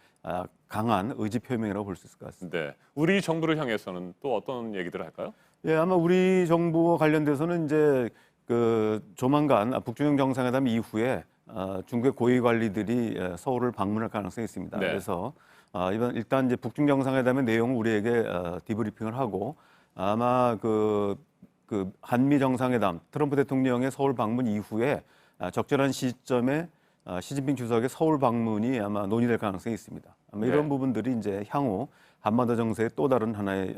강한 의지 표명이라고 볼 수 있을 것 같습니다. 네, 우리 정부를 향해서는 또 어떤 얘기들을 할까요? 예, 아마 우리 정부와 관련돼서는 이제 그 조만간 북중영 정상회담 이후에 중국의 고위 관리들이 서울을 방문할 가능성이 있습니다. 네. 그래서 이번 일단 이제 북중 정상회담의 내용을 우리에게 디브리핑을 하고 아마 그 한미 정상회담 트럼프 대통령의 서울 방문 이후에 적절한 시점에 시진핑 주석의 서울 방문이 아마 논의될 가능성이 있습니다. 아마 이런 부분들이 이제 향후 한반도 정세의 또 다른 하나의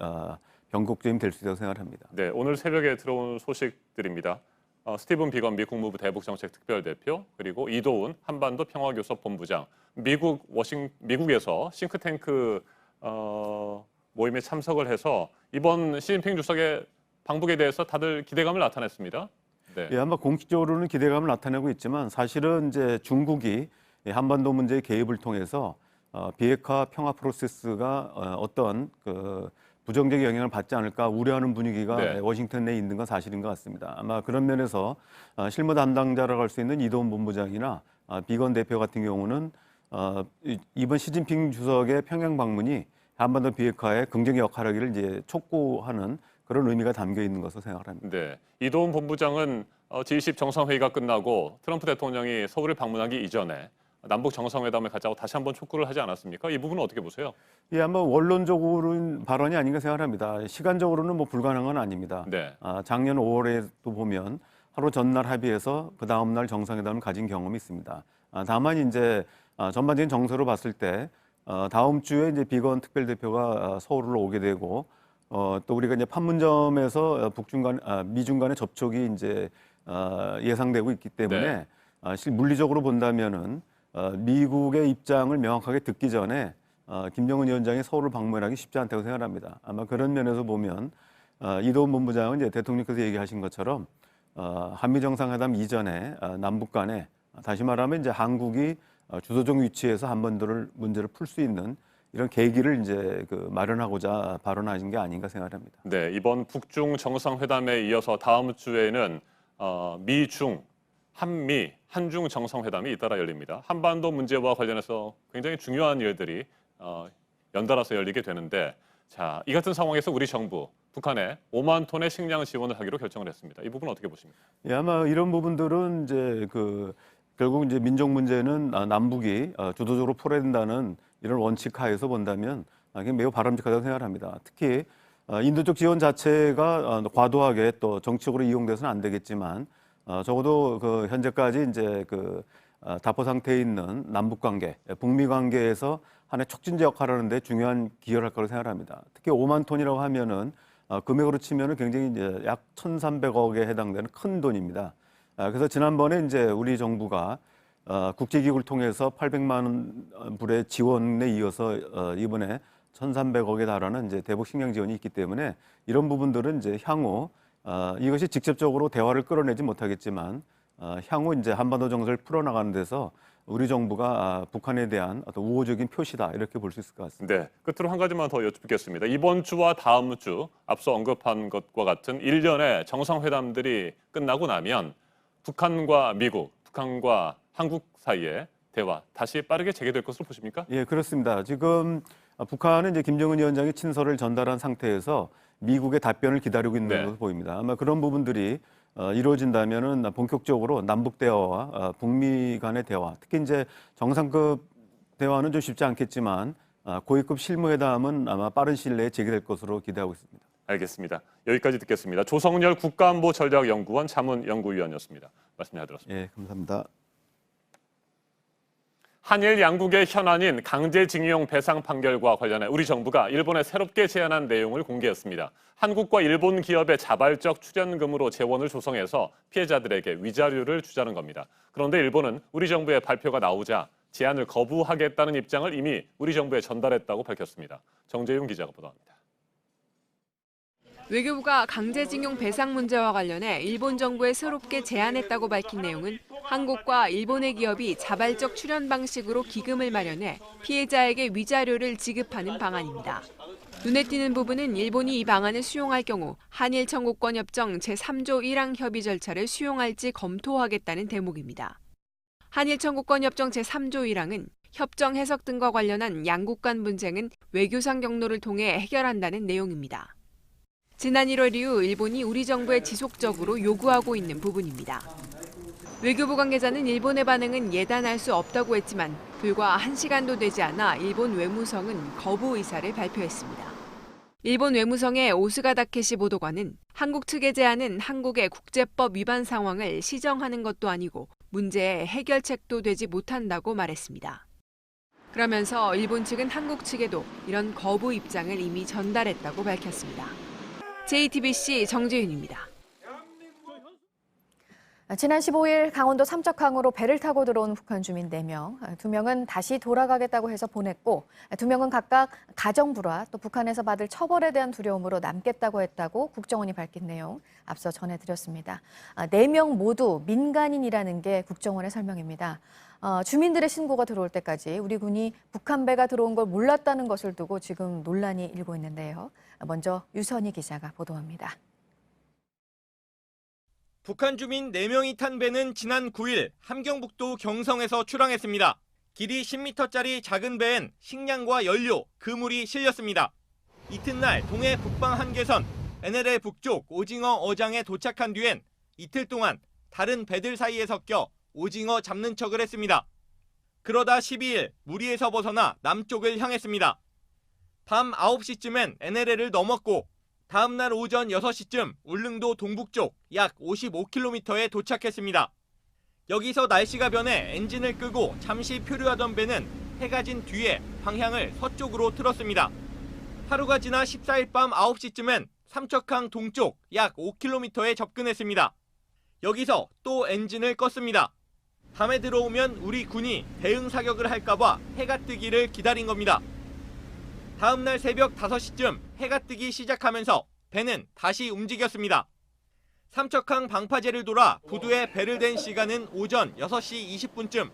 변곡점이 될 수 있다고 생각합니다. 네, 오늘 새벽에 들어온 소식들입니다. 스티븐 비건 미 국무부 대북정책 특별대표 그리고 이도훈 한반도 평화교섭 본부장 미국에서 싱크탱크 모임에 참석을 해서 이번 시진핑 주석의 방북에 대해서 다들 기대감을 나타냈습니다. 네. 예, 아마 공식적으로는 기대감을 나타내고 있지만 사실은 이제 중국이 한반도 문제의 개입을 통해서 비핵화 평화 프로세스가 어떤 그 부정적인 영향을 받지 않을까 우려하는 분위기가 워싱턴 내에 있는 건 사실인 것 같습니다. 아마 그런 면에서 실무 담당자라고 할 수 있는 이도훈 본부장이나 비건 대표 같은 경우는 이번 시진핑 주석의 평양 방문이 한반도 비핵화에 긍정의 역할을 하기를 이제 촉구하는 그런 의미가 담겨 있는 것으로 생각합니다. 네, 이도훈 본부장은 G20 정상회의가 끝나고 트럼프 대통령이 서울을 방문하기 이전에 남북 정상회담을 가자고 다시 한번 촉구를 하지 않았습니까? 이 부분은 어떻게 보세요? 예, 아마 원론적으로는 발언이 아닌가 생각합니다. 시간적으로는 뭐 불가능한 건 아닙니다. 네. 작년 5월에도 보면 하루 전날 합의해서 그 다음 날 정상회담을 가진 경험이 있습니다. 다만 이제 전반적인 정서로 봤을 때 다음 주에 이제 비건 특별대표가 서울로 오게 되고 또 우리가 이제 판문점에서 미중 간의 접촉이 이제 예상되고 있기 때문에 물리적으로 본다면은 미국의 입장을 명확하게 듣기 전에 김정은 위원장이 서울을 방문하기 쉽지 않다고 생각합니다. 아마 그런 면에서 보면 이도훈 본부장은 이제 대통령께서 얘기하신 것처럼 한미 정상회담 이전에 남북 간에 다시 말하면 이제 한국이 주도적 위치에서 한반도를 문제를 풀 수 있는 이런 계기를 이제 마련하고자 발언하신 게 아닌가 생각합니다. 네, 이번 북중 정상회담에 이어서 다음 주에는 미중, 한미, 한중 정상회담이 잇따라 열립니다. 한반도 문제와 관련해서 굉장히 중요한 일들이 연달아서 열리게 되는데, 자, 이 같은 상황에서 우리 정부 북한에 5만 톤의 식량 지원을 하기로 결정을 했습니다. 이 부분 어떻게 보십니까? 예, 아마 이런 부분들은 이제 결국 이제 민족 문제는 남북이 주도적으로 풀어야 된다는 이런 원칙 하에서 본다면 매우 바람직하다고 생각합니다. 특히 인도적 지원 자체가 과도하게 또 정치적으로 이용돼서는 안 되겠지만 적어도 현재까지 이제 다포 상태에 있는 남북 관계, 북미 관계에서 하나의 촉진제 역할을 하는데 중요한 기여를 할 거라고 생각합니다. 특히 5만 톤이라고 하면은 금액으로 치면은 굉장히 이제 약 1,300억에 해당되는 큰 돈입니다. 그래서 지난번에 이제 우리 정부가 국제기구를 통해서 800만 불의 지원에 이어서 이번에 1,300억에 달하는 이제 대북 식량 지원이 있기 때문에 이런 부분들은 이제 향후 이것이 직접적으로 대화를 끌어내지 못하겠지만 향후 이제 한반도 정세를 풀어나가는 데서 우리 정부가 북한에 대한 어떤 우호적인 표시다 이렇게 볼 수 있을 것 같습니다. 네, 끝으로 한 가지만 더 여쭙겠습니다. 이번 주와 다음 주 앞서 언급한 것과 같은 일련의 정상회담들이 끝나고 나면 북한과 미국, 북한과 한국 사이에 대화 다시 빠르게 재개될 것으로 보십니까? 예, 그렇습니다. 지금 북한은 이제 김정은 위원장이 친서를 전달한 상태에서 미국의 답변을 기다리고 있는 것으로 보입니다. 아마 그런 부분들이 이루어진다면은 본격적으로 남북 대화와 북미 간의 대화, 특히 이제 정상급 대화는 좀 쉽지 않겠지만 고위급 실무회담은 아마 빠른 시일 내에 재개될 것으로 기대하고 있습니다. 알겠습니다. 여기까지 듣겠습니다. 조성열 국가안보전략연구원 자문연구위원이었습니다. 말씀 잘 들었습니다. 예, 감사합니다. 한일 양국의 현안인 강제징용 배상 판결과 관련해 우리 정부가 일본에 새롭게 제안한 내용을 공개했습니다. 한국과 일본 기업의 자발적 출연금으로 재원을 조성해서 피해자들에게 위자료를 주자는 겁니다. 그런데 일본은 우리 정부의 발표가 나오자 제안을 거부하겠다는 입장을 이미 우리 정부에 전달했다고 밝혔습니다. 정재윤 기자가 보도합니다. 외교부가 강제징용 배상 문제와 관련해 일본 정부에 새롭게 제안했다고 밝힌 내용은 한국과 일본의 기업이 자발적 출연 방식으로 기금을 마련해 피해자에게 위자료를 지급하는 방안입니다. 눈에 띄는 부분은 일본이 이 방안을 수용할 경우 한일 청구권 협정 제3조 1항 협의 절차를 수용할지 검토하겠다는 대목입니다. 한일 청구권 협정 제3조 1항은 협정 해석 등과 관련한 양국 간 분쟁은 외교상 경로를 통해 해결한다는 내용입니다. 지난 1월 이후 일본이 우리 정부에 지속적으로 요구하고 있는 부분입니다. 외교부 관계자는 일본의 반응은 예단할 수 없다고 했지만 불과 1시간도 되지 않아 일본 외무성은 거부 의사를 발표했습니다. 일본 외무성의 오스가 다케시 보도관은 한국 측의 제안은 한국의 국제법 위반 상황을 시정하는 것도 아니고 문제의 해결책도 되지 못한다고 말했습니다. 그러면서 일본 측은 한국 측에도 이런 거부 입장을 이미 전달했다고 밝혔습니다. JTBC 정재윤입니다. 지난 15일 강원도 삼척항으로 배를 타고 들어온 북한 주민 4명, 2명은 다시 돌아가겠다고 해서 보냈고 2명은 각각 가정부라 또 북한에서 받을 처벌에 대한 두려움으로 남겠다고 했다고 국정원이 밝힌 내용 앞서 전해드렸습니다. 4명 모두 민간인이라는 게 국정원의 설명입니다. 주민들의 신고가 들어올 때까지 우리 군이 북한 배가 들어온 걸 몰랐다는 것을 두고 지금 논란이 일고 있는데요. 먼저 유선희 기자가 보도합니다. 북한 주민 4명이 탄 배는 지난 9일 함경북도 경성에서 출항했습니다. 길이 10m짜리 작은 배엔 식량과 연료, 그물이 실렸습니다. 이튿날 동해 북방 한계선 NLL 북쪽 오징어 어장에 도착한 뒤엔 이틀 동안 다른 배들 사이에 섞여 오징어 잡는 척을 했습니다. 그러다 12일 무리에서 벗어나 남쪽을 향했습니다. 밤 9시쯤엔 NLL을 넘었고 다음 날 오전 6시쯤 울릉도 동북쪽 약 55km에 도착했습니다. 여기서 날씨가 변해 엔진을 끄고 잠시 표류하던 배는 해가 진 뒤에 방향을 서쪽으로 틀었습니다. 하루가 지나 14일 밤 9시쯤엔 삼척항 동쪽 약 5km에 접근했습니다. 여기서 또 엔진을 껐습니다. 밤에 들어오면 우리 군이 대응 사격을 할까봐 해가 뜨기를 기다린 겁니다. 다음 날 새벽 5시쯤 해가 뜨기 시작하면서 배는 다시 움직였습니다. 삼척항 방파제를 돌아 부두에 배를 댄 시간은 오전 6시 20분쯤.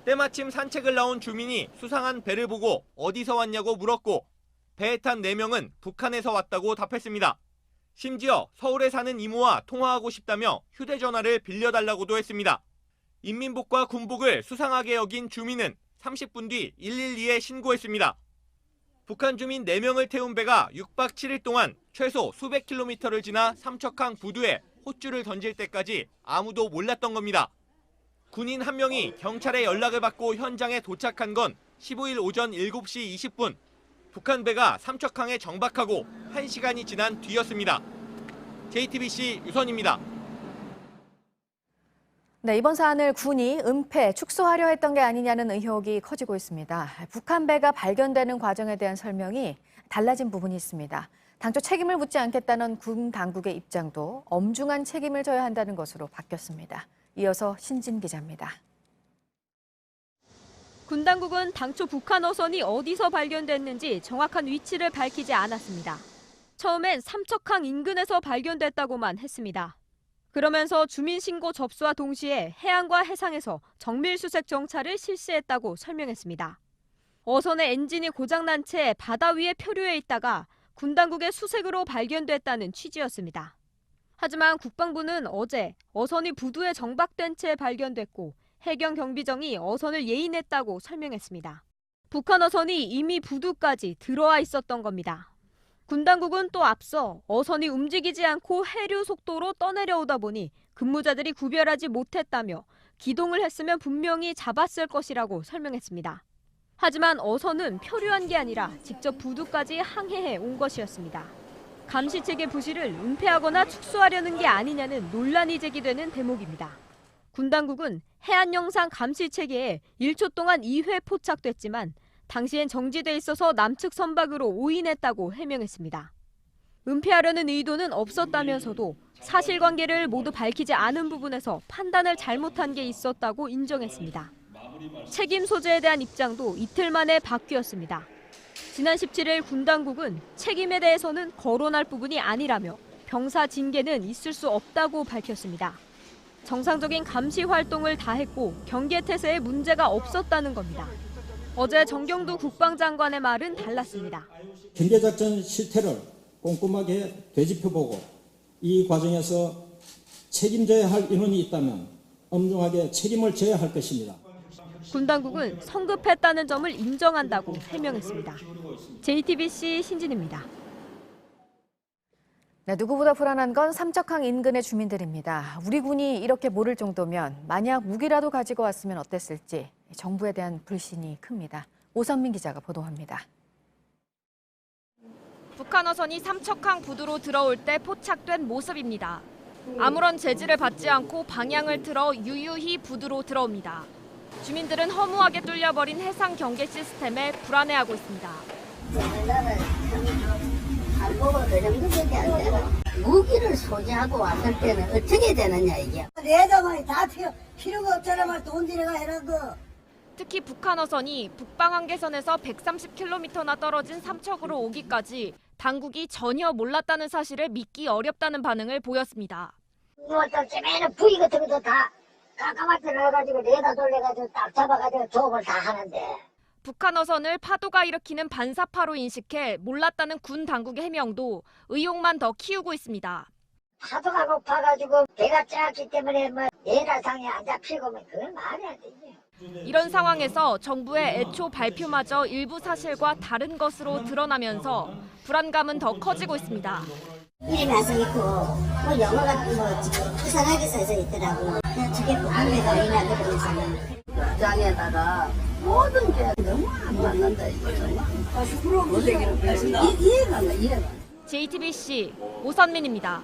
때마침 산책을 나온 주민이 수상한 배를 보고 어디서 왔냐고 물었고 배에 탄 4명은 북한에서 왔다고 답했습니다. 심지어 서울에 사는 이모와 통화하고 싶다며 휴대전화를 빌려달라고도 했습니다. 인민복과 군복을 수상하게 여긴 주민은 30분 뒤 112에 신고했습니다. 북한 주민 4명을 태운 배가 6박 7일 동안 최소 수백 킬로미터를 지나 삼척항 부두에 호주를 던질 때까지 아무도 몰랐던 겁니다. 군인 1명이 경찰에 연락을 받고 현장에 도착한 건 15일 오전 7시 20분. 북한 배가 삼척항에 정박하고 1시간이 지난 뒤였습니다. JTBC 유선입니다. 네, 이번 사안을 군이 은폐, 축소하려 했던 게 아니냐는 의혹이 커지고 있습니다. 북한 배가 발견되는 과정에 대한 설명이 달라진 부분이 있습니다. 당초 책임을 묻지 않겠다는 군 당국의 입장도 엄중한 책임을 져야 한다는 것으로 바뀌었습니다. 이어서 신진 기자입니다. 군 당국은 당초 북한 어선이 어디서 발견됐는지 정확한 위치를 밝히지 않았습니다. 처음엔 삼척항 인근에서 발견됐다고만 했습니다. 그러면서 주민 신고 접수와 동시에 해안과 해상에서 정밀 수색 정찰을 실시했다고 설명했습니다. 어선의 엔진이 고장난 채 바다 위에 표류해 있다가 군 당국의 수색으로 발견됐다는 취지였습니다. 하지만 국방부는 어제 어선이 부두에 정박된 채 발견됐고 해경 경비정이 어선을 예인했다고 설명했습니다. 북한 어선이 이미 부두까지 들어와 있었던 겁니다. 군 당국은 또 앞서 어선이 움직이지 않고 해류 속도로 떠내려오다 보니 근무자들이 구별하지 못했다며 기동을 했으면 분명히 잡았을 것이라고 설명했습니다. 하지만 어선은 표류한 게 아니라 직접 부두까지 항해해 온 것이었습니다. 감시체계 부실을 은폐하거나 축소하려는 게 아니냐는 논란이 제기되는 대목입니다. 군 당국은 해안 영상 감시체계에 1초 동안 2회 포착됐지만 당시엔 정지돼 있어서 남측 선박으로 오인했다고 해명했습니다. 은폐하려는 의도는 없었다면서도 사실관계를 모두 밝히지 않은 부분에서 판단을 잘못한 게 있었다고 인정했습니다. 책임 소재에 대한 입장도 이틀 만에 바뀌었습니다. 지난 17일 군 당국은 책임에 대해서는 거론할 부분이 아니라며 병사 징계는 있을 수 없다고 밝혔습니다. 정상적인 감시 활동을 다했고 경계 태세에 문제가 없었다는 겁니다. 어제 정경두 국방장관의 말은 달랐습니다. 경계작전 실태를 꼼꼼하게 되짚어보고 이 과정에서 책임져야 할 인원이 있다면 엄중하게 책임을 져야 할 것입니다. 군 당국은 성급했다는 점을 인정한다고 해명했습니다. JTBC 신진입니다. 네, 누구보다 불안한 건 삼척항 인근의 주민들입니다. 우리 군이 이렇게 모를 정도면 만약 무기라도 가지고 왔으면 어땠을지 정부에 대한 불신이 큽니다. 오선민 기자가 보도합니다. 북한 어선이 삼척항 부두로 들어올 때 포착된 모습입니다. 아무런 제지를 받지 않고 방향을 틀어 유유히 부두로 들어옵니다. 주민들은 허무하게 뚫려버린 해상 경계 시스템에 불안해하고 있습니다. 무기를 소지하고 왔을 때는 어떻게 되느냐 이게. 내장이 다 필요가 없잖아. 돈 들여가 해라고. 특히 북한 어선이 북방 한계선에서 130km나 떨어진 삼척으로 오기까지 당국이 전혀 몰랐다는 사실을 믿기 어렵다는 반응을 보였습니다. 어떤 쟤네는 부위 같은 것도 다 까까맣게 해가지고 내다 돌려가지고 딱 잡아가지고 조업을 다 하는데. 북한 어선을 파도가 일으키는 반사파로 인식해 몰랐다는 군 당국의 해명도 의혹만 더 키우고 있습니다. 파도가 높아가지고 배가 작기 때문에 뭐 내라상에 안 잡히고 뭐 그건 말이 안 되지. 이런 상황에서 정부의 애초 발표마저 일부 사실과 다른 것으로 드러나면서 불안감은 더 커지고 있습니다. 이름이 안 써있고 뭐 영어가 뭐 이상하게 써져 있더라고. 그냥 저게 북한배가 이나 그러면서는 장에다가 모든 게 너무 안 맞는다 이거 정말. 이해가 안 가, 이해가. JTBC 오선민입니다.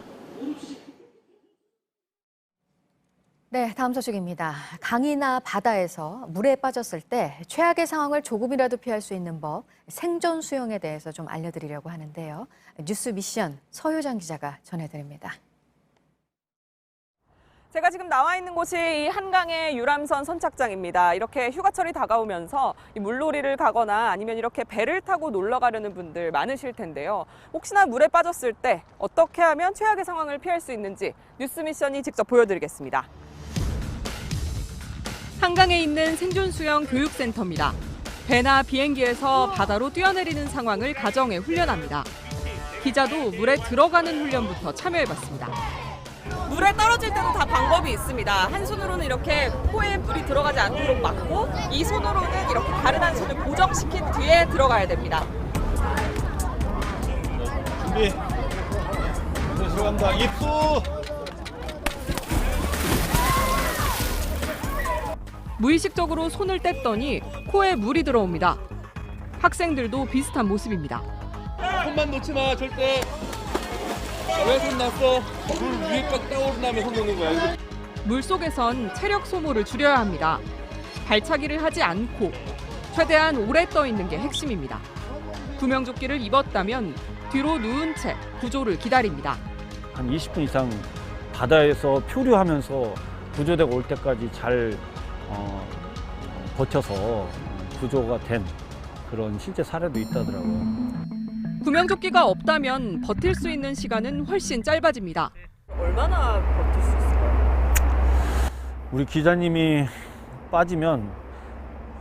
네, 다음 소식입니다. 강이나 바다에서 물에 빠졌을 때 최악의 상황을 조금이라도 피할 수 있는 법, 생존 수영에 대해서 좀 알려드리려고 하는데요. 뉴스 미션 서효정 기자가 전해드립니다. 제가 지금 나와 있는 곳이 이 한강의 유람선 선착장입니다. 이렇게 휴가철이 다가오면서 이 물놀이를 가거나 아니면 이렇게 배를 타고 놀러 가려는 분들 많으실 텐데요. 혹시나 물에 빠졌을 때 어떻게 하면 최악의 상황을 피할 수 있는지 뉴스 미션이 직접 보여드리겠습니다. 한강에 있는 생존 수영 교육센터입니다. 배나 비행기에서 바다로 뛰어내리는 상황을 가정해 훈련합니다. 기자도 물에 들어가는 훈련부터 참여해봤습니다. 물에 떨어질 때도 다 방법이 있습니다. 한 손으로는 이렇게 코에 물이 들어가지 않도록 막고 이 손으로는 이렇게 다른 한 손을 고정시킨 뒤에 들어가야 됩니다. 준비. 들어간다. 입수. 무의식적으로 손을 뗐더니 코에 물이 들어옵니다. 학생들도 비슷한 모습입니다. 손만 놓지 마, 절대. 왜 손 놨어? 물 위에까지 떠오른 다음에 손 놓는 거야. 물속에선 체력 소모를 줄여야 합니다. 발차기를 하지 않고 최대한 오래 떠 있는 게 핵심입니다. 구명조끼를 입었다면 뒤로 누운 채 구조를 기다립니다. 한 20분 이상 바다에서 표류하면서 구조대가 올 때까지 잘 버텨서 구조가 된 그런 실제 사례도 있다더라고요. 구명조끼가 없다면 버틸 수 있는 시간은 훨씬 짧아집니다. 얼마나 버틸 수 있을까요? 우리 기자님이 빠지면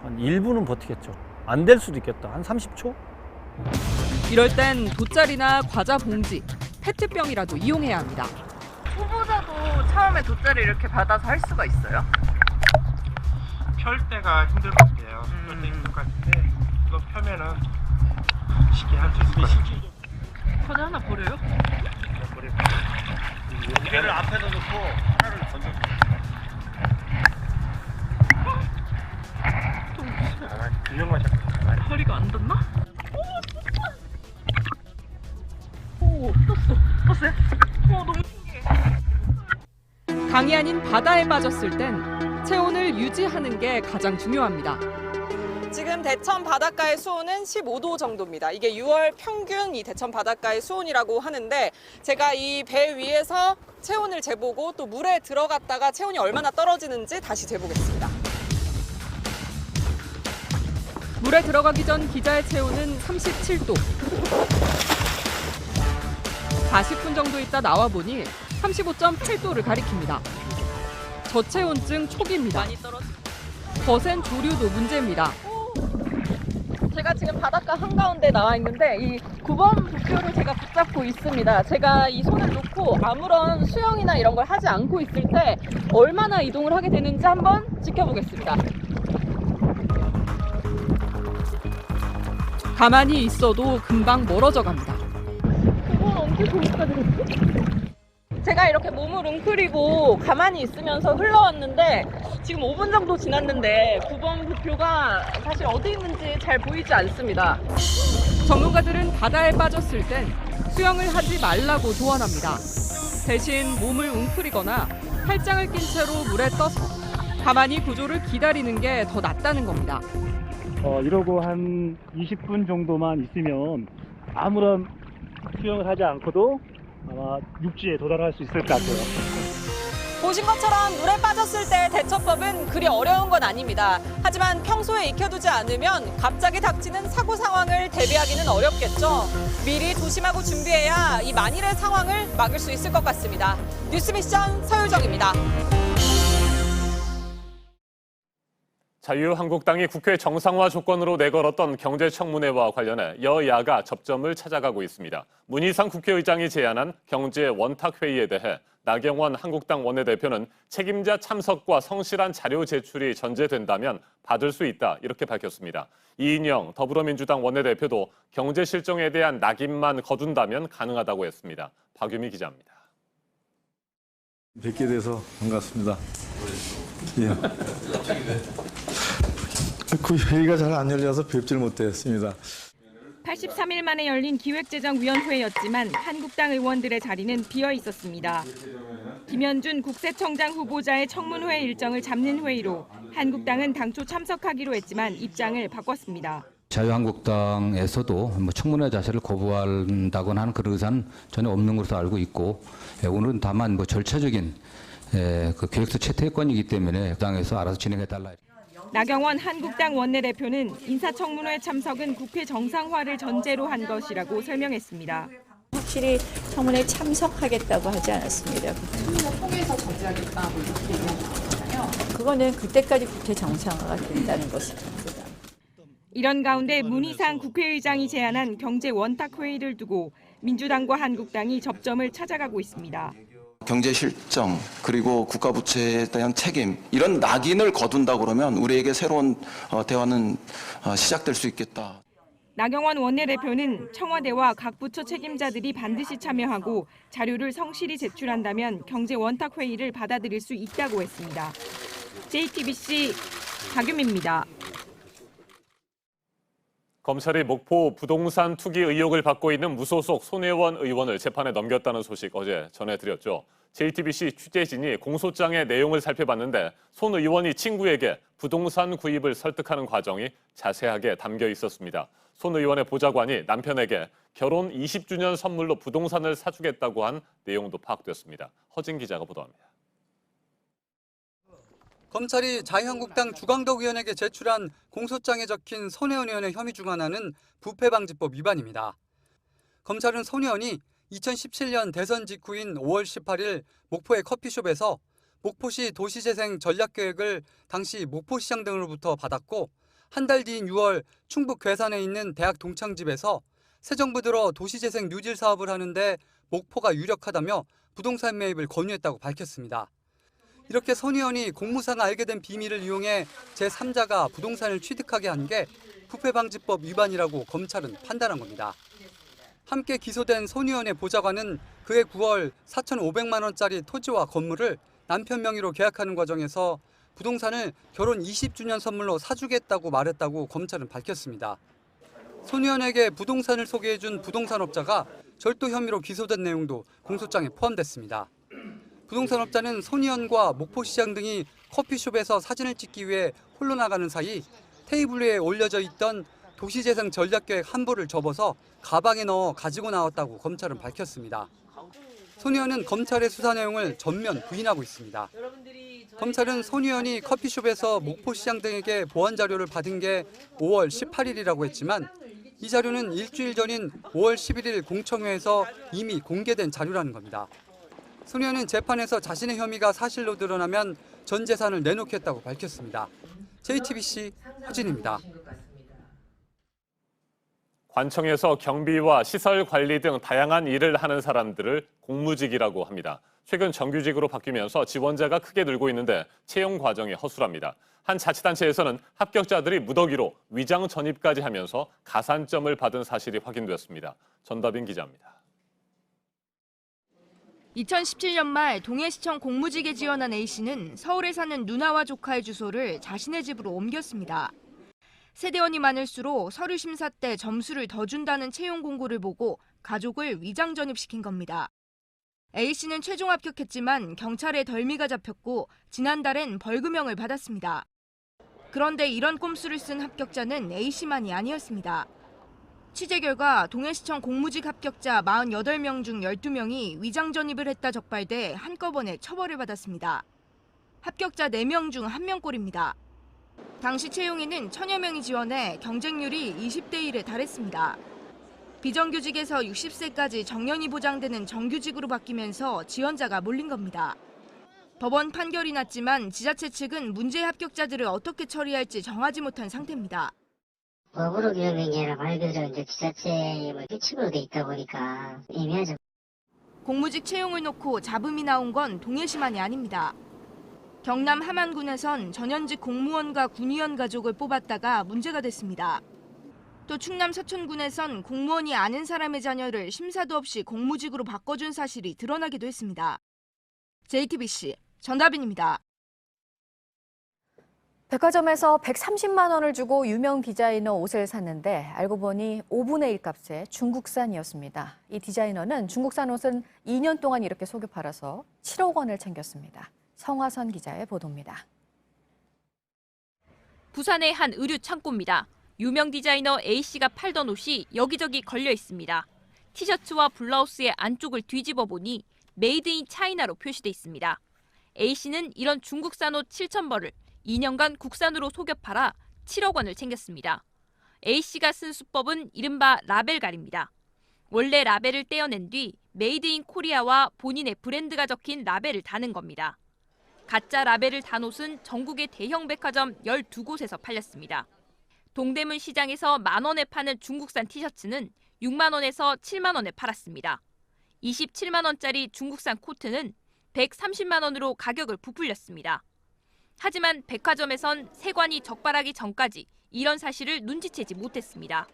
한 1분은 버티겠죠. 안 될 수도 있겠다. 한 30초? 이럴 땐 돗자리나 과자 봉지, 페트병이라도 이용해야 합니다. 초보자도 처음에 돗자리 이렇게 받아서 할 수가 있어요? 펼 때가 힘들 것 같아요. 펼 때 힘들 것 같은데 이거 펴면은 쉽게 할 수 있을 것 같아요. 과자 하나 버려요? 버리고 두 개를 앞에다 놓고 하나를 던져주세요. 균형만 잡고 허리가 안 닿나? 오, 떴어요? 너무 신기해. 강이 아닌 바다에 빠졌을 땐 체온을 유지하는 게 가장 중요합니다. 지금 대천 바닷가의 수온은 15도 정도입니다. 이게 6월 평균 이 대천 바닷가의 수온이라고 하는데 제가 이 배 위에서 체온을 재보고 또 물에 들어갔다가 체온이 얼마나 떨어지는지 다시 재보겠습니다. 물에 들어가기 전 기자의 체온은 37도. 40분 정도 있다 나와보니 35.8도를 가리킵니다. 저체온증 초기입니다. 거센 조류도 문제입니다. 제가 지금 바닷가 한가운데 나와 있는데 이 9번 부표를 제가 붙잡고 있습니다. 제가 이 손을 놓고 아무런 수영이나 이런 걸 하지 않고 있을 때 얼마나 이동을 하게 되는지 한번 지켜보겠습니다. 가만히 있어도 금방 멀어져 갑니다. 9번 언제 거기까지 갔지? 제가 이렇게 몸을 웅크리고 가만히 있으면서 흘러왔는데 지금 5분 정도 지났는데 9번 부표가 사실 어디 있는지 잘 보이지 않습니다. 전문가들은 바다에 빠졌을 땐 수영을 하지 말라고 조언합니다. 대신 몸을 웅크리거나 팔짱을 낀 채로 물에 떠서 가만히 구조를 기다리는 게 더 낫다는 겁니다. 이러고 한 20분 정도만 있으면 아무런 수영을 하지 않고도 아마 육지에 도달할 수 있을 것 같아요. 보신 것처럼 물에 빠졌을 때 대처법은 그리 어려운 건 아닙니다. 하지만 평소에 익혀두지 않으면 갑자기 닥치는 사고 상황을 대비하기는 어렵겠죠. 미리 조심하고 준비해야 이 만일의 상황을 막을 수 있을 것 같습니다. 뉴스 미션 서유정입니다. 자유한국당이 국회 정상화 조건으로 내걸었던 경제청문회와 관련해 여야가 접점을 찾아가고 있습니다. 문희상 국회의장이 제안한 경제 원탁회의에 대해 나경원 한국당 원내대표는 책임자 참석과 성실한 자료 제출이 전제된다면 받을 수 있다 이렇게 밝혔습니다. 이인영 더불어민주당 원내대표도 경제 실정에 대한 낙인만 거둔다면 가능하다고 했습니다. 박유미 기자입니다. 뵙게 돼서 반갑습니다. 예. 그 회의가 잘 안 열려서 뵙질 못했습니다. 83일 만에 열린 기획재정위원회였지만 한국당 의원들의 자리는 비어 있었습니다. 김현준 국세청장 후보자의 청문회 일정을 잡는 회의로 한국당은 당초 참석하기로 했지만 입장을 바꿨습니다. 자유한국당에서도 청문회 자체를 거부한다거나 하는 그런 의사는 전혀 없는 것으로 알고 있고, 오늘은 다만 절차적인 그 계획서 채택권이기 때문에 당에서 알아서 진행해달라. 나경원 한국당 원내대표는 인사청문회 참석은 국회 정상화를 전제로 한 것이라고 설명했습니다. 확실히 청문회에 참석하겠다고 하지 않았습니다. 청문회 통해서 정지하겠다 이렇게 얘기한 거잖아요. 그거는 그때까지 국회 정상화가 된다는 것입니다. 이런 가운데 문희상 국회의장이 제안한 경제 원탁 회의를 두고 민주당과 한국당이 접점을 찾아가고 있습니다. 경제 실정 그리고 국가 부채에 대한 책임 이런 낙인을 거둔다 그러면 우리에게 새로운 대화는 시작될 수 있겠다. 나경원 원내대표는 청와대와 각 부처 책임자들이 반드시 참여하고 자료를 성실히 제출한다면 경제 원탁 회의를 받아들일 수 있다고 했습니다. JTBC 박유미입니다. 검찰이 목포 부동산 투기 의혹을 받고 있는 무소속 손혜원 의원을 재판에 넘겼다는 소식 어제 전해드렸죠. JTBC 취재진이 공소장의 내용을 살펴봤는데 손 의원이 친구에게 부동산 구입을 설득하는 과정이 자세하게 담겨 있었습니다. 손 의원의 보좌관이 남편에게 결혼 20주년 선물로 부동산을 사주겠다고 한 내용도 파악됐습니다. 허진 기자가 보도합니다. 검찰이 자유한국당 주광덕 의원에게 제출한 공소장에 적힌 손혜원 의원의 혐의 중 하나는 부패방지법 위반입니다. 검찰은 손 의원이 2017년 대선 직후인 5월 18일 목포의 커피숍에서 목포시 도시재생 전략계획을 당시 목포시장 등으로부터 받았고 한 달 뒤인 6월 충북 괴산에 있는 대학 동창집에서 새 정부 들어 도시재생 뉴질 사업을 하는데 목포가 유력하다며 부동산 매입을 권유했다고 밝혔습니다. 이렇게 손 의원이 공무상을 알게 된 비밀을 이용해 제3자가 부동산을 취득하게 한 게 부패방지법 위반이라고 검찰은 판단한 겁니다. 함께 기소된 손 의원의 보좌관은 그해 9월 4,500만 원짜리 토지와 건물을 남편 명의로 계약하는 과정에서 부동산을 결혼 20주년 선물로 사주겠다고 말했다고 검찰은 밝혔습니다. 손 의원에게 부동산을 소개해준 부동산업자가 절도 혐의로 기소된 내용도 공소장에 포함됐습니다. 부동산업자는 손 의원과 목포시장 등이 커피숍에서 사진을 찍기 위해 홀로 나가는 사이 테이블 위에 올려져 있던 도시재생 전략계획 한 부를 접어서 가방에 넣어 가지고 나왔다고 검찰은 밝혔습니다. 손 의원은 검찰의 수사 내용을 전면 부인하고 있습니다. 검찰은 손 의원이 커피숍에서 목포시장 등에게 보안 자료를 받은 게 5월 18일이라고 했지만 이 자료는 일주일 전인 5월 11일 공청회에서 이미 공개된 자료라는 겁니다. 손 의원은 재판에서 자신의 혐의가 사실로 드러나면 전 재산을 내놓겠다고 밝혔습니다. JTBC 허진입니다. 관청에서 경비와 시설 관리 등 다양한 일을 하는 사람들을 공무직이라고 합니다. 최근 정규직으로 바뀌면서 지원자가 크게 늘고 있는데 채용 과정이 허술합니다. 한 자치단체에서는 합격자들이 무더기로 위장 전입까지 하면서 가산점을 받은 사실이 확인됐습니다. 전다빈 기자입니다. 2017년 말 동해시청 공무직에 지원한 A씨는 서울에 사는 누나와 조카의 주소를 자신의 집으로 옮겼습니다. 세대원이 많을수록 서류 심사 때 점수를 더 준다는 채용 공고를 보고 가족을 위장 전입시킨 겁니다. A씨는 최종 합격했지만 경찰에 덜미가 잡혔고 지난달엔 벌금형을 받았습니다. 그런데 이런 꼼수를 쓴 합격자는 A씨만이 아니었습니다. 취재 결과 동해시청 공무직 합격자 48명 중 12명이 위장 전입을 했다 적발돼 한꺼번에 처벌을 받았습니다. 합격자 4명 중 1명꼴입니다. 당시 채용에는 1000여 명이 지원해 경쟁률이 20대 1에 달했습니다. 비정규직에서 60세까지 정년이 보장되는 정규직으로 바뀌면서 지원자가 몰린 겁니다. 법원 판결이 났지만 지자체 측은 문제 합격자들을 어떻게 처리할지 정하지 못한 상태입니다. 법으로 규정된 게 아니라 말 그대로 이제 지자체의 규칙으로 돼 있다 보니까 애매하죠. 공무직 채용을 놓고 잡음이 나온 건 동해시만이 아닙니다. 경남 함안군에선 전현직 공무원과 군의원 가족을 뽑았다가 문제가 됐습니다. 또 충남 서촌군에선 공무원이 아는 사람의 자녀를 심사도 없이 공무직으로 바꿔준 사실이 드러나기도 했습니다. JTBC 전다빈입니다. 백화점에서 130만 원을 주고 유명 디자이너 옷을 샀는데 알고 보니 5분의 1 값에 중국산이었습니다. 이 디자이너는 중국산 옷은 2년 동안 이렇게 속여 팔아서 7억 원을 챙겼습니다. 성화선 기자의 보도입니다. 부산의 한 의류 창고입니다. 유명 디자이너 A씨가 팔던 옷이 여기저기 걸려 있습니다. 티셔츠와 블라우스의 안쪽을 뒤집어 보니 메이드 인 차이나로 표시돼 있습니다. A씨는 이런 중국산 옷 7,000벌을 2년간 국산으로 속여 팔아 7억 원을 챙겼습니다. A씨가 쓴 수법은 이른바 라벨갈입니다. 원래 라벨을 떼어낸 뒤 메이드 인 코리아와 본인의 브랜드가 적힌 라벨을 다는 겁니다. 가짜 라벨을 단 옷은 전국의 대형 백화점 12곳에서 팔렸습니다. 동대문 시장에서 10,000원에 파는 중국산 티셔츠는 6만 원에서 7만 원에 팔았습니다. 27만 원짜리 중국산 코트는 130만 원으로 가격을 부풀렸습니다. 하지만 백화점에선 세관이 적발하기 전까지 이런 사실을 눈치채지 못했습니다.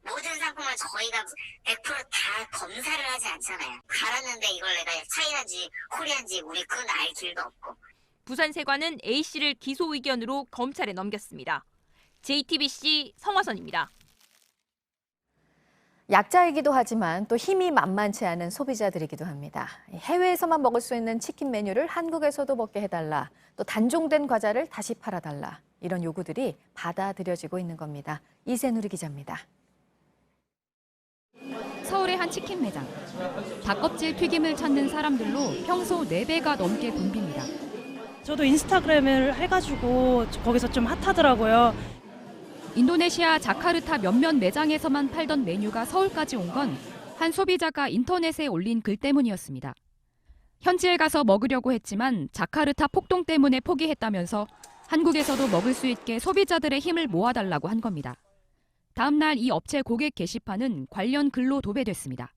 모든 상품을 저희가 100% 다 검사를 하지 않잖아요. 갈았는데 이걸 내가 차이나인지 코리안지 우리 그건 알 길도 없고. 부산세관은 A씨를 기소 의견으로 검찰에 넘겼습니다. JTBC 성화선입니다. 약자이기도 하지만 또 힘이 만만치 않은 소비자들이기도 합니다. 해외에서만 먹을 수 있는 치킨 메뉴를 한국에서도 먹게 해달라, 또 단종된 과자를 다시 팔아달라, 이런 요구들이 받아들여지고 있는 겁니다. 이세누리 기자입니다. 서울의 한 치킨 매장. 닭껍질 튀김을 찾는 사람들로 평소 4배가 넘게 붐빕니다. 저도 인스타그램을 해가지고 거기서 좀 핫하더라고요. 인도네시아 자카르타 몇몇 매장에서만 팔던 메뉴가 서울까지 온 건 한 소비자가 인터넷에 올린 글 때문이었습니다. 현지에 가서 먹으려고 했지만 자카르타 폭동 때문에 포기했다면서 한국에서도 먹을 수 있게 소비자들의 힘을 모아달라고 한 겁니다. 다음 날 이 업체 고객 게시판은 관련 글로 도배됐습니다.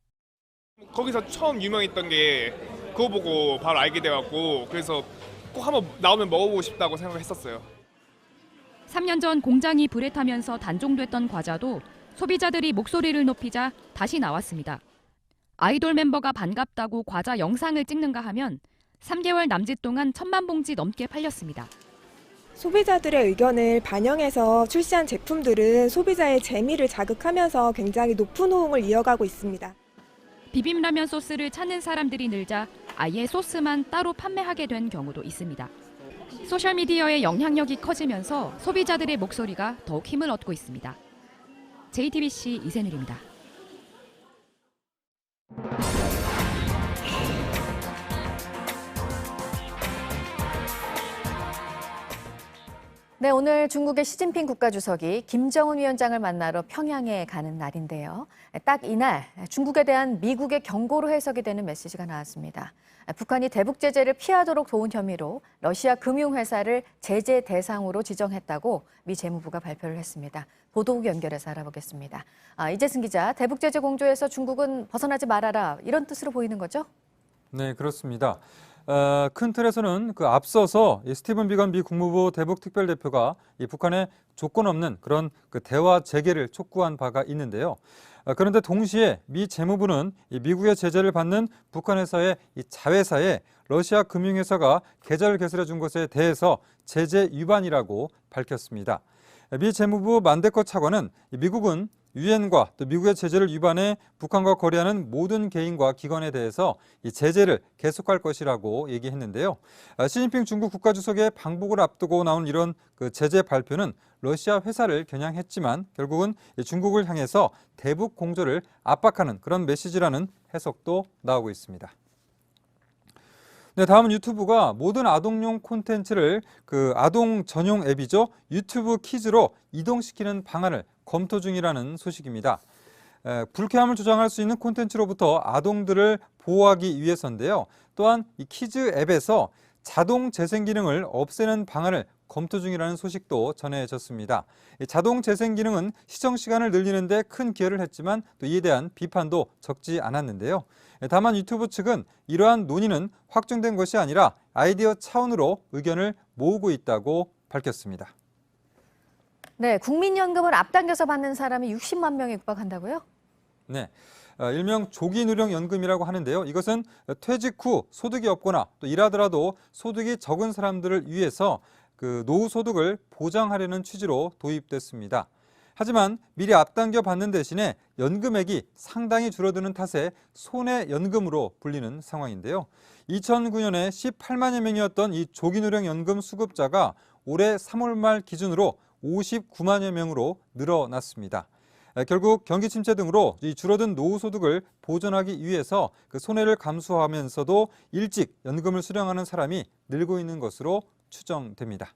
거기서 처음 유명했던 게 그거 보고 바로 알게 돼갖고 그래서 꼭 한번 나오면 먹어보고 싶다고 생각했었어요. 3년 전 공장이 불에 타면서 단종됐던 과자도 소비자들이 목소리를 높이자 다시 나왔습니다. 아이돌 멤버가 반갑다고 과자 영상을 찍는가 하면 3개월 남짓 동안 1,000만 봉지 넘게 팔렸습니다. 소비자들의 의견을 반영해서 출시한 제품들은 소비자의 재미를 자극하면서 굉장히 높은 호응을 이어가고 있습니다. 비빔라면 소스를 찾는 사람들이 늘자 아예 소스만 따로 판매하게 된 경우도 있습니다. 소셜미디어의 영향력이 커지면서 소비자들의 목소리가 더욱 힘을 얻고 있습니다. JTBC 이세누리입니다. 네, 오늘 중국의 시진핑 국가주석이 김정은 위원장을 만나러 평양에 가는 날인데요. 딱 이날 중국에 대한 미국의 경고로 해석이 되는 메시지가 나왔습니다. 북한이 대북 제재를 피하도록 도운 혐의로 러시아 금융회사를 제재 대상으로 지정했다고 미 재무부가 발표를 했습니다. 보도국 연결해서 알아보겠습니다. 이재승 기자, 대북 제재 공조에서 중국은 벗어나지 말아라, 이런 뜻으로 보이는 거죠? 네, 그렇습니다. 큰 틀에서는 앞서서 스티븐 비건 미 국무부 대북 특별대표가 이 북한의 조건 없는 그런 대화 재개를 촉구한 바가 있는데요. 그런데 동시에 미 재무부는 이 미국의 제재를 받는 북한 회사의 이 자회사에 러시아 금융회사가 계좌를 개설해 준 것에 대해서 제재 위반이라고 밝혔습니다. 미 재무부 만데커 차관은 미국은 유엔과 또 미국의 제재를 위반해 북한과 거래하는 모든 개인과 기관에 대해서 이 제재를 계속할 것이라고 얘기했는데요. 시진핑 중국 국가주석의 방북을 앞두고 나온 이런 제재 발표는 러시아 회사를 겨냥했지만 결국은 중국을 향해서 대북 공조를 압박하는 그런 메시지라는 해석도 나오고 있습니다. 네, 다음은 유튜브가 모든 아동용 콘텐츠를 아동 전용 앱이죠. 유튜브 키즈로 이동시키는 방안을 검토 중이라는 소식입니다. 불쾌함을 조장할 수 있는 콘텐츠로부터 아동들을 보호하기 위해서인데요. 또한 이 키즈 앱에서 자동 재생 기능을 없애는 방안을 검토 중이라는 소식도 전해졌습니다. 자동 재생 기능은 시청 시간을 늘리는 데 큰 기여를 했지만 또 이에 대한 비판도 적지 않았는데요. 다만 유튜브 측은 이러한 논의는 확정된 것이 아니라 아이디어 차원으로 의견을 모으고 있다고 밝혔습니다. 네, 국민연금을 앞당겨서 받는 사람이 60만 명에 육박한다고요? 네, 일명 조기누령연금이라고 하는데요. 이것은 퇴직 후 소득이 없거나 또 일하더라도 소득이 적은 사람들을 위해서 그 노후 소득을 보장하려는 취지로 도입됐습니다. 하지만 미리 앞당겨 받는 대신에 연금액이 상당히 줄어드는 탓에 손해연금으로 불리는 상황인데요. 2009년에 18만여 명이었던 이 조기노령 연금 수급자가 올해 3월 말 기준으로 59만여 명으로 늘어났습니다. 결국 경기 침체 등으로 이 줄어든 노후 소득을 보존하기 위해서 그 손해를 감수하면서도 일찍 연금을 수령하는 사람이 늘고 있는 것으로 추정됩니다.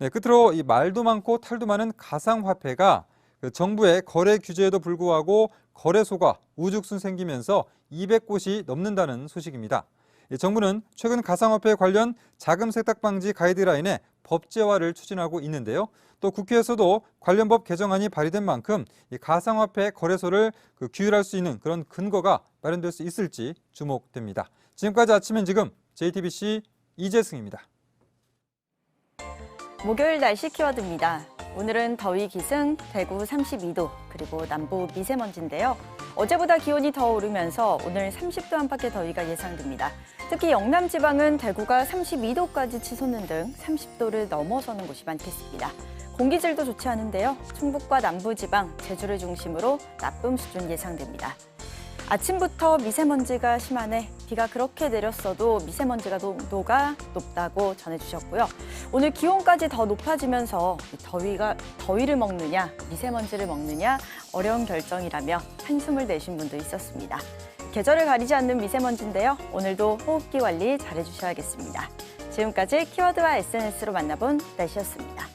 네, 끝으로 이 말도 많고 탈도 많은 가상화폐가 그 정부의 거래 규제에도 불구하고 거래소가 우죽순 생기면서 200곳이 넘는다는 소식입니다. 정부는 최근 가상화폐 관련 자금 세탁 방지 가이드라인의 법제화를 추진하고 있는데요. 또 국회에서도 관련 법 개정안이 발의된 만큼 이 가상화폐 거래소를 규율할 수 있는 그런 근거가 마련될 수 있을지 주목됩니다. 지금까지 아침엔 지금 JTBC 이재승입니다. 목요일 날씨 키워드입니다. 오늘은 더위 기승, 대구 32도, 그리고 남부 미세먼지인데요. 어제보다 기온이 더 오르면서 오늘 30도 안팎의 더위가 예상됩니다. 특히 영남 지방은 대구가 32도까지 치솟는 등 30도를 넘어서는 곳이 많겠습니다. 공기질도 좋지 않은데요. 충북과 남부 지방, 제주를 중심으로 나쁨 수준 예상됩니다. 아침부터 미세먼지가 심하네. 비가 그렇게 내렸어도 미세먼지가 농도가 높다고 전해주셨고요. 오늘 기온까지 더 높아지면서 더위를 먹느냐, 미세먼지를 먹느냐 어려운 결정이라며 한숨을 내신 분도 있었습니다. 계절을 가리지 않는 미세먼지인데요. 오늘도 호흡기 관리 잘해주셔야겠습니다. 지금까지 키워드와 SNS로 만나본 날씨였습니다.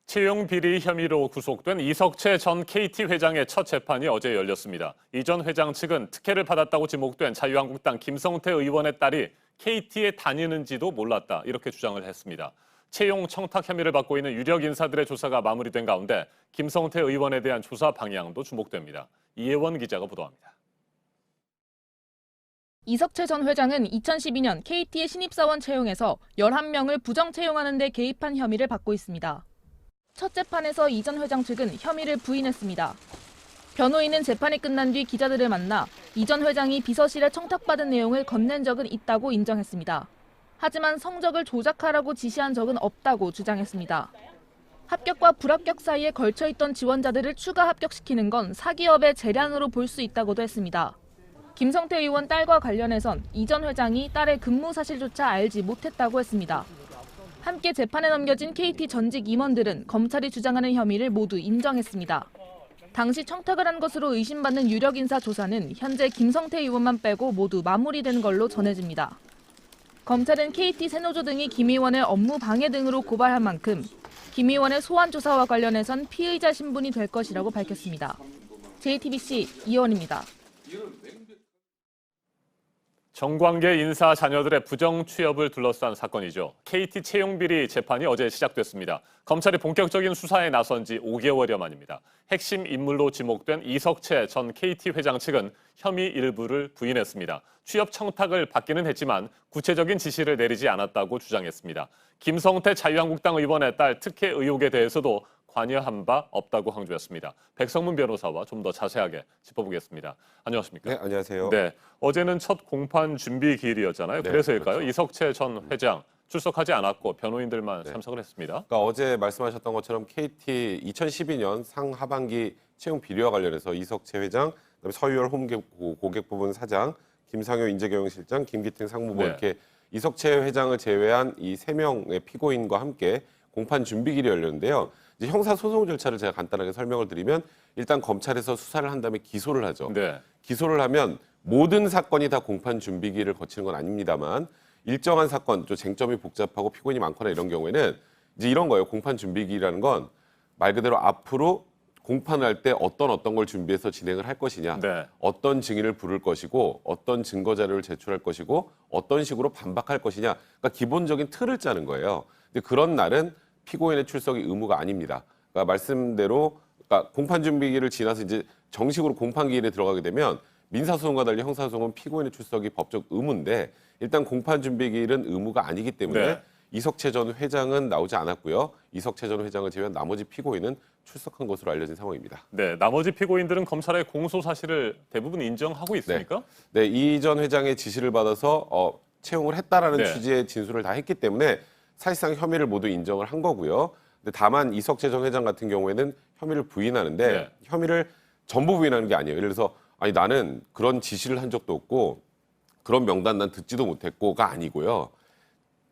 채용 비리 혐의로 구속된 이석채 전 KT 회장의 첫 재판이 어제 열렸습니다. 이 전 회장 측은 특혜를 받았다고 지목된 자유한국당 김성태 의원의 딸이 KT에 다니는지도 몰랐다 이렇게 주장을 했습니다. 채용 청탁 혐의를 받고 있는 유력 인사들의 조사가 마무리된 가운데 김성태 의원에 대한 조사 방향도 주목됩니다. 이혜원 기자가 보도합니다. 이석채 전 회장은 2012년 KT의 신입사원 채용에서 11명을 부정 채용하는 데 개입한 혐의를 받고 있습니다. 첫 재판에서 이 전 회장 측은 혐의를 부인했습니다. 변호인은 재판이 끝난 뒤 기자들을 만나 이 전 회장이 비서실에 청탁받은 내용을 건넨 적은 있다고 인정했습니다. 하지만 성적을 조작하라고 지시한 적은 없다고 주장했습니다. 합격과 불합격 사이에 걸쳐있던 지원자들을 추가 합격시키는 건 사기업의 재량으로 볼 수 있다고도 했습니다. 김성태 의원 딸과 관련해선 이 전 회장이 딸의 근무 사실조차 알지 못했다고 했습니다. 함께 재판에 넘겨진 KT 전직 임원들은 검찰이 주장하는 혐의를 모두 인정했습니다. 당시 청탁을 한 것으로 의심받는 유력 인사 조사는 현재 김성태 의원만 빼고 모두 마무리된 걸로 전해집니다. 검찰은 KT 새노조 등이 김 의원을 업무 방해 등으로 고발한 만큼 김 의원의 소환 조사와 관련해선 피의자 신분이 될 것이라고 밝혔습니다. JTBC 이혜원입니다. 정관계 인사 자녀들의 부정 취업을 둘러싼 사건이죠. KT 채용 비리 재판이 어제 시작됐습니다. 검찰이 본격적인 수사에 나선 지 5개월여 만입니다. 핵심 인물로 지목된 이석채 전 KT 회장 측은 혐의 일부를 부인했습니다. 취업 청탁을 받기는 했지만 구체적인 지시를 내리지 않았다고 주장했습니다. 김성태 자유한국당 의원의 딸 특혜 의혹에 대해서도 관여한 바 없다고 강조했습니다. 백성문 변호사와 좀 더 자세하게 짚어보겠습니다. 안녕하십니까? 네, 안녕하세요. 네, 어제는 첫 공판 준비 기일이었잖아요. 네, 그래서일까요? 그렇죠. 이석채 전 회장 출석하지 않았고 변호인들만 네. 참석을 했습니다. 그러니까 어제 말씀하셨던 것처럼 KT 2012년 상하반기 채용 비리와 관련해서 이석채 회장, 그다음에 서유열 홈고객부분 사장, 김상효 인재경영실장, 김기태 상무부 네. 이렇게 이석채 회장을 제외한 이 3명의 피고인과 함께 공판 준비기일이 열렸는데요. 이제 형사 소송 절차를 제가 간단하게 설명을 드리면 일단 검찰에서 수사를 한 다음에 기소를 하죠. 네. 기소를 하면 모든 사건이 다 공판 준비기일을 거치는 건 아닙니다만 일정한 사건, 좀 쟁점이 복잡하고 피고인이 많거나 이런 경우에는 이제 이런 거예요. 공판 준비기일이라는 건 말 그대로 앞으로 공판을 할 때 어떤 걸 준비해서 진행을 할 것이냐, 네. 어떤 증인을 부를 것이고 어떤 증거 자료를 제출할 것이고 어떤 식으로 반박할 것이냐, 그러니까 기본적인 틀을 짜는 거예요. 근데 그런 날은 피고인의 출석이 의무가 아닙니다. 그러니까 말씀대로 그러니까 공판 준비기일을 지나서 이제 정식으로 공판 기일에 들어가게 되면 민사소송과 달리 형사소송은 피고인의 출석이 법적 의무인데 일단 공판 준비기일은 의무가 아니기 때문에 네. 이석채 전 회장은 나오지 않았고요. 이석채 전 회장을 제외한 나머지 피고인은 출석한 것으로 알려진 상황입니다. 네, 나머지 피고인들은 검찰의 공소 사실을 대부분 인정하고 있습니까? 네, 이 전 회장의 지시를 받아서 채용을 했다라는 네. 취지의 진술을 다 했기 때문에 사실상 혐의를 모두 인정을 한 거고요. 근데 다만 이석채 전 회장 같은 경우에는 혐의를 부인하는데 네. 혐의를 전부 부인하는 게 아니에요. 예를 들어서 아니 나는 그런 지시를 한 적도 없고 그런 명단 난 듣지도 못했고가 아니고요.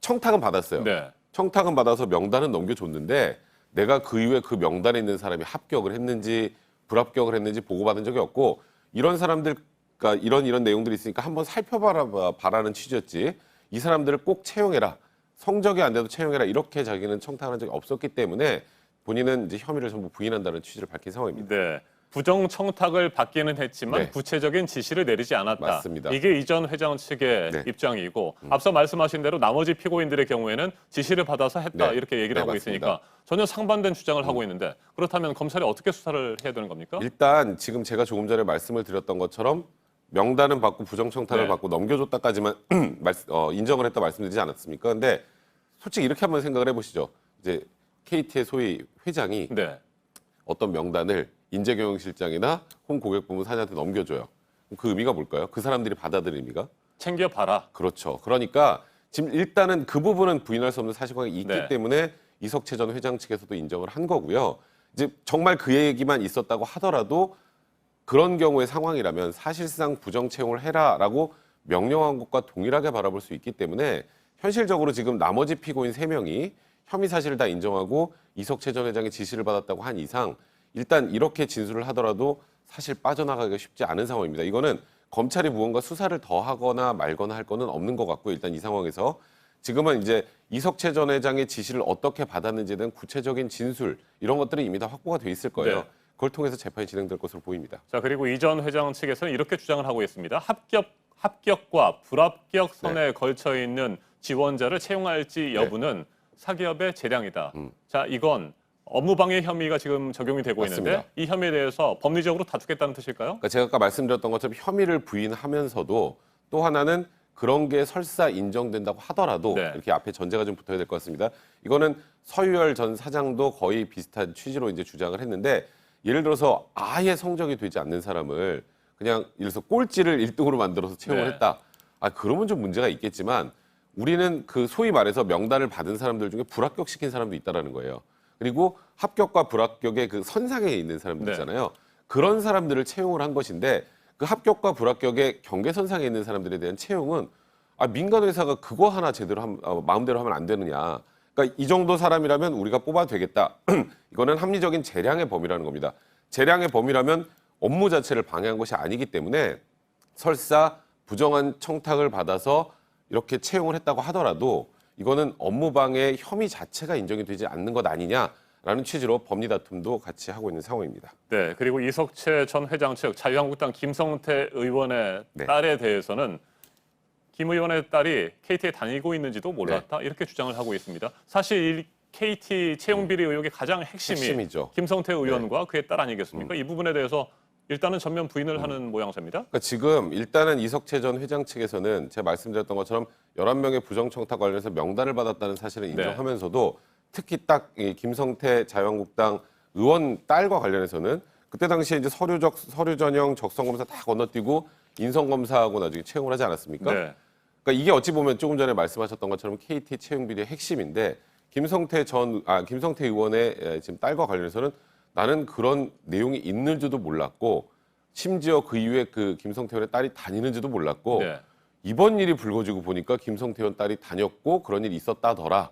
청탁은 받았어요. 네. 청탁은 받아서 명단은 넘겨줬는데 내가 그 이후에 그 명단에 있는 사람이 합격을 했는지 불합격을 했는지 보고받은 적이 없고 이런 사람들 그러니까 이런 내용들이 있으니까 한번 살펴봐라는 취지였지 이 사람들을 꼭 채용해라. 성적이 안 돼도 채용해라. 이렇게 자기는 청탁한 적이 없었기 때문에 본인은 이제 혐의를 전부 부인한다는 취지를 밝힌 상황입니다. 네. 부정 청탁을 받기는 했지만 네. 구체적인 지시를 내리지 않았다. 맞습니다. 이게 이 전 회장 측의 네. 입장이고 앞서 말씀하신 대로 나머지 피고인들의 경우에는 지시를 받아서 했다 네. 이렇게 얘기를 네, 하고 맞습니다. 있으니까 전혀 상반된 주장을 하고 있는데 그렇다면 검찰이 어떻게 수사를 해야 되는 겁니까? 일단 지금 제가 조금 전에 말씀을 드렸던 것처럼 명단은 받고 부정 청탁을 네. 받고 넘겨줬다까지만 인정을 했다 말씀드리지 않았습니까? 근데 솔직히 이렇게 한번 생각을 해보시죠. 이제 KT의 소위 회장이 네. 어떤 명단을 인재경영실장이나 홍고객부문 사장한테 넘겨줘요. 그 의미가 뭘까요? 그 사람들이 받아들일 의미가? 챙겨봐라. 그렇죠. 그러니까 지금 일단은 그 부분은 부인할 수 없는 사실관계가 있기 네. 때문에 이석채 전 회장 측에서도 인정을 한 거고요. 이제 정말 그 얘기만 있었다고 하더라도 그런 경우의 상황이라면 사실상 부정 채용을 해라라고 명령한 것과 동일하게 바라볼 수 있기 때문에 현실적으로 지금 나머지 피고인 3명이 혐의 사실을 다 인정하고 이석채 전 회장의 지시를 받았다고 한 이상 일단 이렇게 진술을 하더라도 사실 빠져나가기가 쉽지 않은 상황입니다. 이거는 검찰이 무언가 수사를 더 하거나 말거나 할 거는 없는 것 같고 일단 이 상황에서 지금은 이제 이석채 전 회장의 지시를 어떻게 받았는지에 대한 구체적인 진술 이런 것들이 이미 다 확보가 돼 있을 거예요. 네. 그걸 통해서 재판이 진행될 것으로 보입니다. 자, 그리고 이 전 회장 측에서는 이렇게 주장을 하고 있습니다. 합격과 불합격 선에 걸쳐 있는 지원자를 채용할지 여부는 사기업의 재량이다. 자, 이건 업무방해 혐의가 지금 적용이 되고 맞습니다. 있는데 이 혐의에 대해서 법리적으로 다투겠다는 뜻일까요? 그러니까 제가 아까 말씀드렸던 것처럼 혐의를 부인하면서도 또 하나는 그런 게 설사 인정된다고 하더라도 네. 이렇게 앞에 전제가 좀 붙어야 될 것 같습니다. 이거는 서유열 전 사장도 거의 비슷한 취지로 이제 주장을 했는데 예를 들어서 아예 성적이 되지 않는 사람을 그냥 예를 들어서 꼴찌를 1등으로 만들어서 채용을 네. 했다. 그러면 좀 문제가 있겠지만 우리는 그 소위 말해서 명단을 받은 사람들 중에 불합격시킨 사람도 있다라는 거예요. 그리고 합격과 불합격의 그 선상에 있는 사람들 있잖아요. 그런 사람들을 채용을 한 것인데 그 합격과 불합격의 경계선상에 있는 사람들에 대한 채용은 민간 회사가 그거 하나 제대로 마음대로 하면 안 되느냐. 그러니까 이 정도 사람이라면 우리가 뽑아도 되겠다. 이거는 합리적인 재량의 범위라는 겁니다. 재량의 범위라면 업무 자체를 방해한 것이 아니기 때문에 설사 부정한 청탁을 받아서 이렇게 채용을 했다고 하더라도 이거는 업무방해 혐의 자체가 인정이 되지 않는 것 아니냐라는 취지로 법리 다툼도 같이 하고 있는 상황입니다. 네, 그리고 이석채 전 회장 측 자유한국당 김성태 의원의 네. 딸에 대해서는 김 의원의 딸이 KT에 다니고 있는지도 몰랐다 이렇게 주장을 하고 있습니다. 사실 이 KT 채용 비리 의혹의 가장 핵심이죠. 김성태 의원과 그의 딸 아니겠습니까? 이 부분에 대해서 일단은 전면 부인을 하는 모양새입니다. 그러니까 지금 일단은 이석채 전 회장 측에서는 제가 말씀드렸던 것처럼 11명의 부정청탁 관련해서 명단을 받았다는 사실을 인정하면서도 특히 딱 이 김성태 자유한국당 의원 딸과 관련해서는 그때 당시에 이제 서류 전형 적성 검사 다 건너뛰고 인성 검사하고 나중에 채용을 하지 않았습니까? 네. 그러니까 이게 어찌 보면 조금 전에 말씀하셨던 것처럼 KT 채용 비리의 핵심인데 김성태 의원의 지금 딸과 관련해서는 나는 그런 내용이 있는지도 몰랐고 심지어 그 이후에 그 김성태 의원의 딸이 다니는지도 몰랐고 네. 이번 일이 불거지고 보니까 김성태 의원 딸이 다녔고 그런 일이 있었다더라.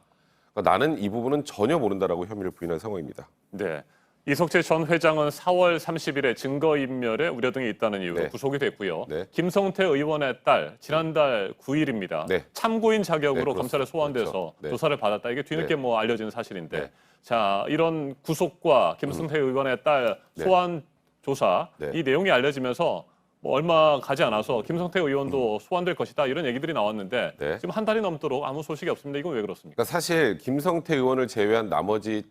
그러니까 나는 이 부분은 전혀 모른다라고 혐의를 부인한 상황입니다. 네. 이석채 전 회장은 4월 30일에 증거인멸에 우려 등이 있다는 이유로 구속이 됐고요. 김성태 의원의 딸 지난달 9일입니다. 참고인 자격으로 검찰에 소환돼서 조사를 받았다. 이게 뒤늦게 알려진 사실인데 자, 이런 구속과 김성태 의원의 딸 소환 조사 이 내용이 알려지면서 얼마 가지 않아서 김성태 의원도 소환될 것이다 이런 얘기들이 나왔는데 지금 한 달이 넘도록 아무 소식이 없습니다. 이건 왜 그렇습니까? 그러니까 사실 김성태 의원을 제외한 나머지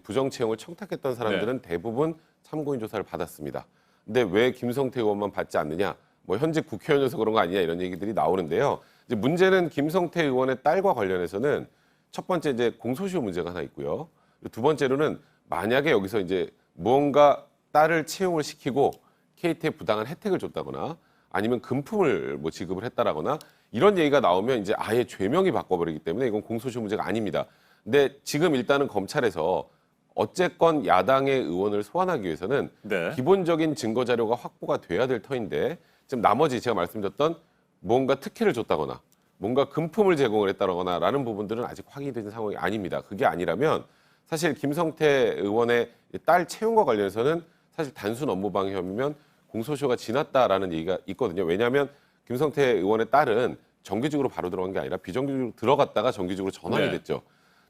부정 채용을 청탁했던 사람들은 대부분 참고인 조사를 받았습니다. 근데 왜 김성태 의원만 받지 않느냐? 현직 국회의원이어서 그런 거 아니냐 이런 얘기들이 나오는데요. 이제 문제는 김성태 의원의 딸과 관련해서는 첫 번째 이제 공소시효 문제가 하나 있고요. 두 번째로는 만약에 여기서 이제 무언가 딸을 채용을 시키고 KT에 부당한 혜택을 줬다거나 아니면 금품을 지급을 했다라거나 이런 얘기가 나오면 이제 아예 죄명이 바꿔버리기 때문에 이건 공소시효 문제가 아닙니다. 근데 지금 일단은 검찰에서 어쨌건 야당의 의원을 소환하기 위해서는 네. 기본적인 증거 자료가 확보가 돼야 될 터인데 지금 나머지 제가 말씀드렸던 뭔가 특혜를 줬다거나 뭔가 금품을 제공을 했다거나라는 부분들은 아직 확인된 상황이 아닙니다. 그게 아니라면 사실 김성태 의원의 딸 채용과 관련해서는 사실 단순 업무방해 혐의면 공소시효가 지났다라는 얘기가 있거든요. 왜냐하면 김성태 의원의 딸은 정규직으로 바로 들어간 게 아니라 비정규직으로 들어갔다가 정규직으로 전환이 네. 됐죠.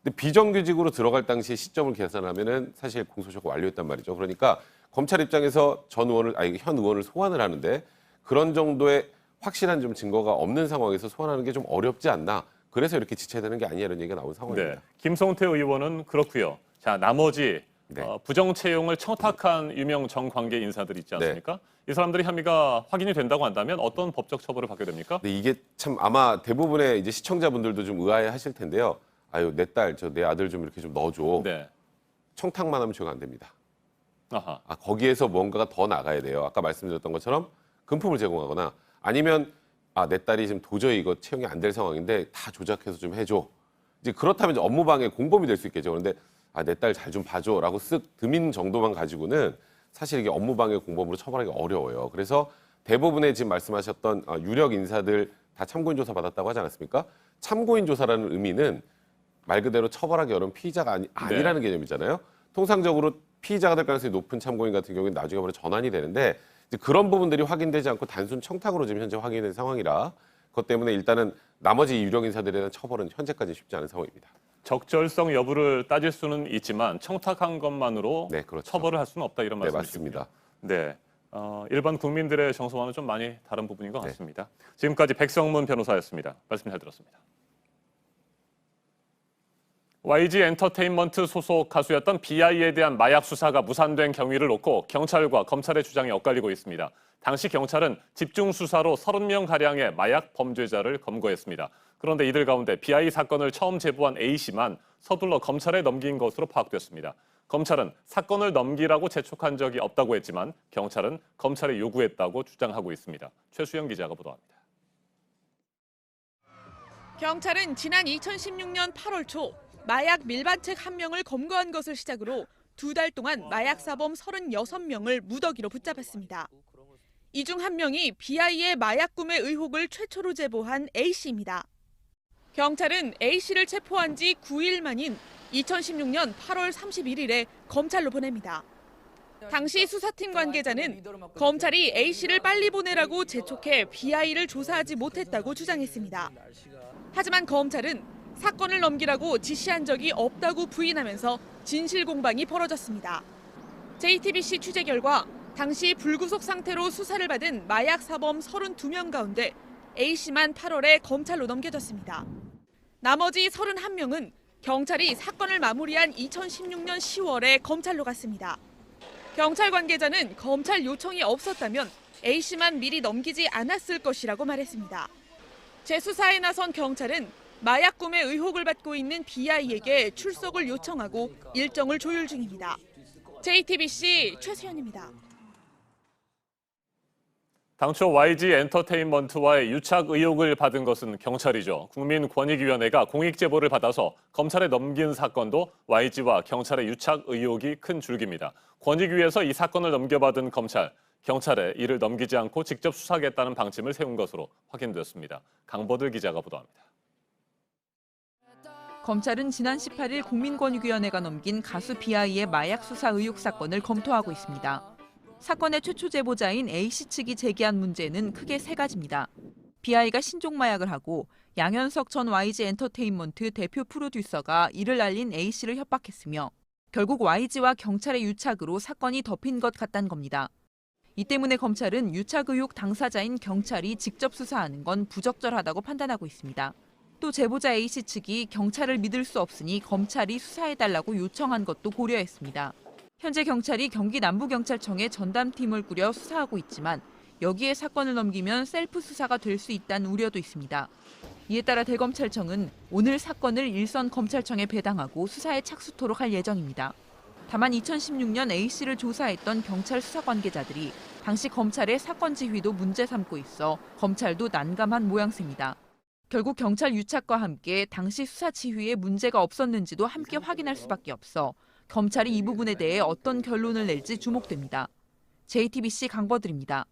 근데 비정규직으로 들어갈 당시에 시점을 계산하면은 사실 공소시효가 완료했단 말이죠. 그러니까 검찰 입장에서 현 의원을 소환을 하는데 그런 정도의 확실한 좀 증거가 없는 상황에서 소환하는 게 좀 어렵지 않나. 그래서 이렇게 지체되는 게 아니냐 이런 얘기가 나온 상황입니다. 네. 김성태 의원은 그렇고요. 자, 나머지 네. 부정 채용을 청탁한 유명 정관계 인사들이 있지 않습니까? 이 사람들이 혐의가 확인이 된다고 한다면 어떤 법적 처벌을 받게 됩니까? 근데 이게 참 아마 대부분의 이제 시청자분들도 좀 의아해하실 텐데요. 아유 내 딸, 내 아들 좀 이렇게 좀 넣어줘. 네. 청탁만 하면 죄가 안 됩니다. 아하. 거기에서 뭔가가 더 나가야 돼요. 아까 말씀드렸던 것처럼 금품을 제공하거나 아니면 내 딸이 지금 도저히 이거 채용이 안 될 상황인데 다 조작해서 좀 해줘. 이제 그렇다면 이제 업무방해 공범이 될 수 있겠죠. 그런데 내 딸 잘 좀 봐줘라고 쓱 드민 정도만 가지고는 사실 이게 업무방해 공범으로 처벌하기 어려워요. 그래서 대부분의 지금 말씀하셨던 유력 인사들 다 참고인 조사 받았다고 하지 않았습니까? 참고인 조사라는 의미는 말 그대로 처벌하기 어려운 피의자가 아니라는 개념이잖아요. 통상적으로 피의자가 될 가능성이 높은 참고인 같은 경우는 나중에 바로 전환이 되는데 이제 그런 부분들이 확인되지 않고 단순 청탁으로 지금 현재 확인된 상황이라 그것 때문에 일단은 나머지 유력 인사들에 대한 처벌은 현재까지 쉽지 않은 상황입니다. 적절성 여부를 따질 수는 있지만 청탁한 것만으로 네, 그렇죠. 처벌을 할 수는 없다 이런 네, 말씀이십니다. 맞습니다. 네, 일반 국민들의 정서와는 좀 많이 다른 부분인 것 네. 같습니다. 지금까지 백성문 변호사였습니다. 말씀 잘 들었습니다. YG 엔터테인먼트 소속 가수였던 BI에 대한 마약 수사가 무산된 경위를 놓고 경찰과 검찰의 주장이 엇갈리고 있습니다. 당시 경찰은 집중 수사로 30명가량의 마약 범죄자를 검거했습니다. 그런데 이들 가운데 BI 사건을 처음 제보한 A씨만 서둘러 검찰에 넘긴 것으로 파악됐습니다. 검찰은 사건을 넘기라고 재촉한 적이 없다고 했지만 경찰은 검찰에 요구했다고 주장하고 있습니다. 최수영 기자가 보도합니다. 경찰은 지난 2016년 8월 초 마약 밀반책 1명을 검거한 것을 시작으로 2달 동안 마약 사범 36명을 무더기로 붙잡았습니다. 이 중 1명이 BI의 마약 구매 의혹을 최초로 제보한 A씨입니다. 경찰은 A씨를 체포한 지 9일 만인 2016년 8월 31일에 검찰로 보냅니다. 당시 수사팀 관계자는 검찰이 A씨를 빨리 보내라고 재촉해 BI를 조사하지 못했다고 주장했습니다. 하지만 검찰은 사건을 넘기라고 지시한 적이 없다고 부인하면서 진실 공방이 벌어졌습니다. JTBC 취재 결과 당시 불구속 상태로 수사를 받은 마약 사범 32명 가운데 A씨만 8월에 검찰로 넘겨졌습니다. 나머지 31명은 경찰이 사건을 마무리한 2016년 10월에 검찰로 갔습니다. 경찰 관계자는 검찰 요청이 없었다면 A씨만 미리 넘기지 않았을 것이라고 말했습니다. 재수사에 나선 경찰은 마약 구매 의혹을 받고 있는 BI에게 출석을 요청하고 일정을 조율 중입니다. JTBC 최수연입니다. 당초 YG 엔터테인먼트와의 유착 의혹을 받은 것은 경찰이죠. 국민권익위원회가 공익제보를 받아서 검찰에 넘긴 사건도 YG와 경찰의 유착 의혹이 큰 줄기입니다. 권익위에서 이 사건을 넘겨받은 경찰에 이를 넘기지 않고 직접 수사하겠다는 방침을 세운 것으로 확인됐습니다. 강보들 기자가 보도합니다. 검찰은 지난 18일 국민권익위원회가 넘긴 가수 BI의 마약 수사 의혹 사건을 검토하고 있습니다. 사건의 최초 제보자인 A씨 측이 제기한 문제는 크게 세 가지입니다. BI가 신종 마약을 하고 양현석 전 YG 엔터테인먼트 대표 프로듀서가 이를 알린 A씨를 협박했으며 결국 YG와 경찰의 유착으로 사건이 덮인 것 같다는 겁니다. 이 때문에 검찰은 유착 의혹 당사자인 경찰이 직접 수사하는 건 부적절하다고 판단하고 있습니다. 또 제보자 A씨 측이 경찰을 믿을 수 없으니 검찰이 수사해달라고 요청한 것도 고려했습니다. 현재 경찰이 경기 남부경찰청에 전담팀을 꾸려 수사하고 있지만 여기에 사건을 넘기면 셀프 수사가 될 수 있다는 우려도 있습니다. 이에 따라 대검찰청은 오늘 사건을 일선 검찰청에 배당하고 수사에 착수토록 할 예정입니다. 다만 2016년 A씨를 조사했던 경찰 수사 관계자들이 당시 검찰의 사건 지휘도 문제 삼고 있어 검찰도 난감한 모양새입니다. 결국 경찰 유착과 함께 당시 수사 지휘에 문제가 없었는지도 함께 확인할 수밖에 없어 검찰이 이 부분에 대해 어떤 결론을 낼지 주목됩니다. JTBC 강버들입니다.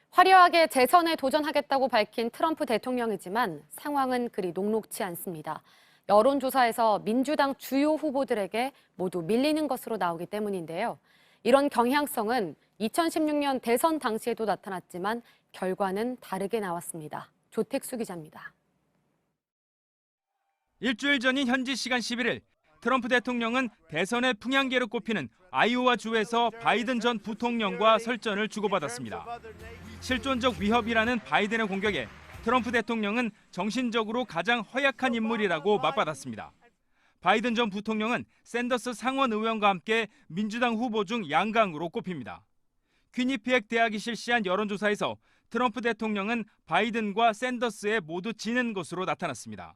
화려하게 재선에 도전하겠다고 밝힌 트럼프 대통령이지만 상황은 그리 녹록지 않습니다. 여론조사에서 민주당 주요 후보들에게 모두 밀리는 것으로 나오기 때문인데요. 이런 경향성은 2016년 대선 당시에도 나타났지만 결과는 다르게 나왔습니다. 조택수 기자입니다. 일주일 전인 현지 시간 11일 트럼프 대통령은 대선의 풍향계로 꼽히는 아이오와 주에서 바이든 전 부통령과 설전을 주고받았습니다. 실존적 위협이라는 바이든의 공격에 트럼프 대통령은 정신적으로 가장 허약한 인물이라고 맞받았습니다. 바이든 전 부통령은 샌더스 상원 의원과 함께 민주당 후보 중 양강으로 꼽힙니다. 퀴니피액 대학이 실시한 여론조사에서 트럼프 대통령은 바이든과 샌더스에 모두 지는 것으로 나타났습니다.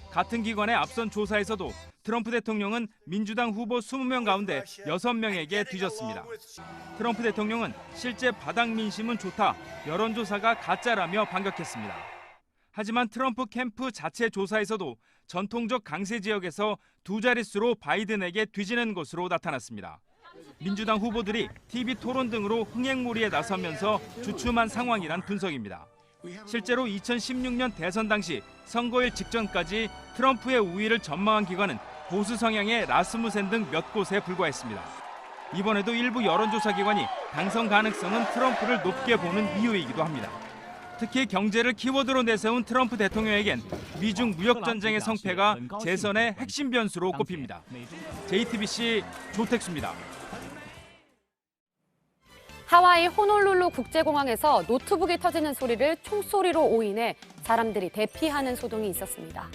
같은 기관의 앞선 조사에서도 트럼프 대통령은 민주당 후보 20명 가운데 6명에게 뒤졌습니다. 트럼프 대통령은 실제 바닥 민심은 좋다, 여론조사가 가짜라며 반격했습니다. 하지만 트럼프 캠프 자체 조사에서도 전통적 강세 지역에서 두 자릿수로 바이든에게 뒤지는 것으로 나타났습니다. 민주당 후보들이 TV 토론 등으로 흥행몰이에 나서면서 주춤한 상황이란 분석입니다. 실제로 2016년 대선 당시 선거일 직전까지 트럼프의 우위를 전망한 기관은 보수 성향의 라스무센 등 몇 곳에 불과했습니다. 이번에도 일부 여론조사 기관이 당선 가능성은 트럼프를 높게 보는 이유이기도 합니다. 특히 경제를 키워드로 내세운 트럼프 대통령에겐 미중 무역 전쟁의 성패가 재선의 핵심 변수로 꼽힙니다. JTBC 조택수입니다. 하와이 호놀룰루 국제공항에서 노트북이 터지는 소리를 총소리로 오인해 사람들이 대피하는 소동이 있었습니다.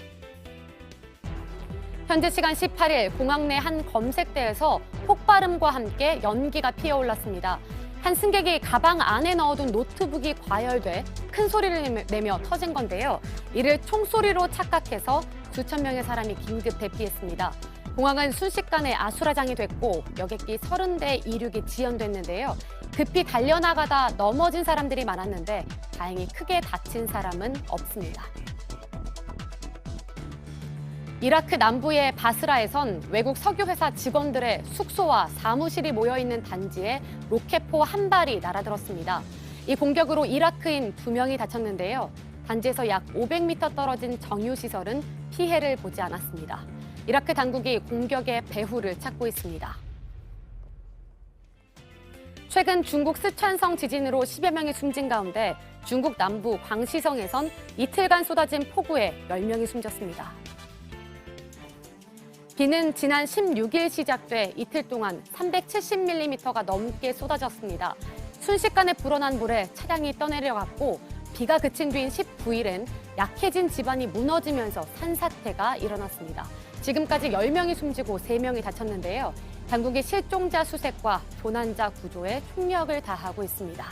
현지 시간 18일 공항 내 한 검색대에서 폭발음과 함께 연기가 피어올랐습니다. 한 승객이 가방 안에 넣어둔 노트북이 과열돼 큰 소리를 내며 터진 건데요. 이를 총소리로 착각해서 수천 명의 사람이 긴급 대피했습니다. 공항은 순식간에 아수라장이 됐고 여객기 30대 이륙이 지연됐는데요. 급히 달려나가다 넘어진 사람들이 많았는데 다행히 크게 다친 사람은 없습니다. 이라크 남부의 바스라에선 외국 석유회사 직원들의 숙소와 사무실이 모여있는 단지에 로켓포 한 발이 날아들었습니다. 이 공격으로 이라크인 2명이 다쳤는데요. 단지에서 약 500m 떨어진 정유시설은 피해를 보지 않았습니다. 이라크 당국이 공격의 배후를 찾고 있습니다. 최근 중국 스촨성 지진으로 10여 명이 숨진 가운데 중국 남부 광시성에선 이틀간 쏟아진 폭우에 10명이 숨졌습니다. 비는 지난 16일 시작돼 이틀 동안 370mm가 넘게 쏟아졌습니다. 순식간에 불어난 물에 차량이 떠내려갔고 비가 그친 뒤인 19일엔 약해진 지반이 무너지면서 산사태가 일어났습니다. 지금까지 10명이 숨지고 3명이 다쳤는데요. 당국이 실종자 수색과 조난자 구조에 총력을 다하고 있습니다.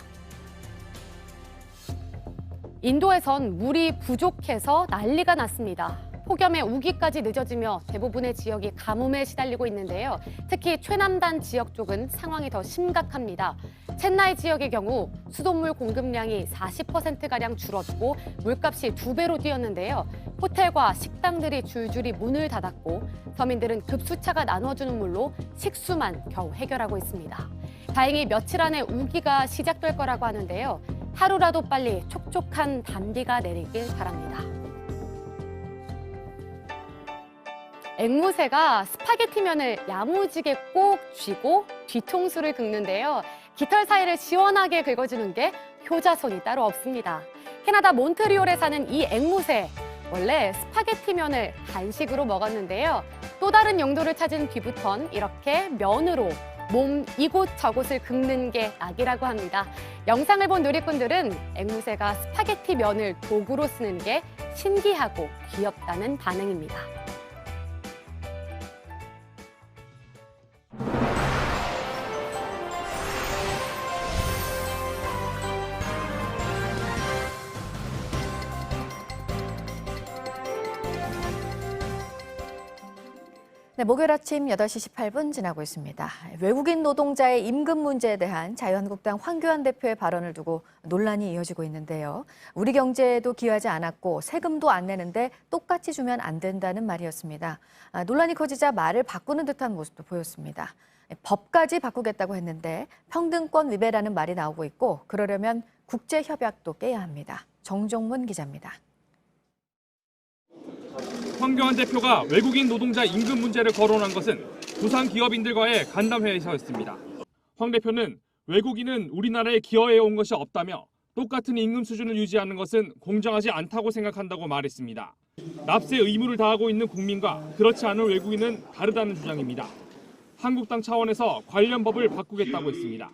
인도에선 물이 부족해서 난리가 났습니다. 폭염에 우기까지 늦어지며 대부분의 지역이 가뭄에 시달리고 있는데요. 특히 최남단 지역 쪽은 상황이 더 심각합니다. 첸나이 지역의 경우 수돗물 공급량이 40%가량 줄었고 물값이 2배로 뛰었는데요. 호텔과 식당들이 줄줄이 문을 닫았고 서민들은 급수차가 나눠주는 물로 식수만 겨우 해결하고 있습니다. 다행히 며칠 안에 우기가 시작될 거라고 하는데요. 하루라도 빨리 촉촉한 단비가 내리길 바랍니다. 앵무새가 스파게티면을 야무지게 꼭 쥐고 뒤통수를 긁는데요. 깃털 사이를 시원하게 긁어주는 게 효자손이 따로 없습니다. 캐나다 몬트리올에 사는 이 앵무새, 원래 스파게티면을 간식으로 먹었는데요. 또 다른 용도를 찾은 뒤부턴 이렇게 면으로 몸 이곳저곳을 긁는 게 낙이라고 합니다. 영상을 본 누리꾼들은 앵무새가 스파게티 면을 도구로 쓰는 게 신기하고 귀엽다는 반응입니다. 네, 목요일 아침 8시 18분 지나고 있습니다. 외국인 노동자의 임금 문제에 대한 자유한국당 황교안 대표의 발언을 두고 논란이 이어지고 있는데요. 우리 경제에도 기여하지 않았고 세금도 안 내는데 똑같이 주면 안 된다는 말이었습니다. 논란이 커지자 말을 바꾸는 듯한 모습도 보였습니다. 법까지 바꾸겠다고 했는데 평등권 위배라는 말이 나오고 있고 그러려면 국제협약도 깨야 합니다. 정종문 기자입니다. 황교안 대표가 외국인 노동자 임금 문제를 거론한 것은 부산 기업인들과의 간담회에서였습니다. 황 대표는 외국인은 우리나라에 기여해온 것이 없다며 똑같은 임금 수준을 유지하는 것은 공정하지 않다고 생각한다고 말했습니다. 납세 의무를 다하고 있는 국민과 그렇지 않은 외국인은 다르다는 주장입니다. 한국당 차원에서 관련 법을 바꾸겠다고 했습니다.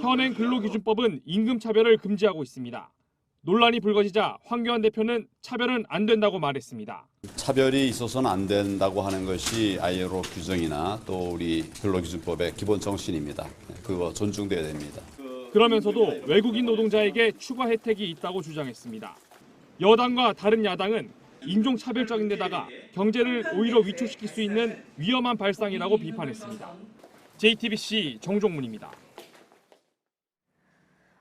현행 근로기준법은 임금 차별을 금지하고 있습니다. 논란이 불거지자 황교안 대표는 차별은 안 된다고 말했습니다. 차별이 있어서는 안 된다고 하는 것이 ILO 규정이나 또 우리 근로기준법의 기본 정신입니다. 그거 존중돼야 됩니다. 그러면서도 외국인 노동자에게 추가 혜택이 있다고 주장했습니다. 여당과 다른 야당은 인종차별적인 데다가 경제를 오히려 위축시킬 수 있는 위험한 발상이라고 비판했습니다. JTBC 정종문입니다.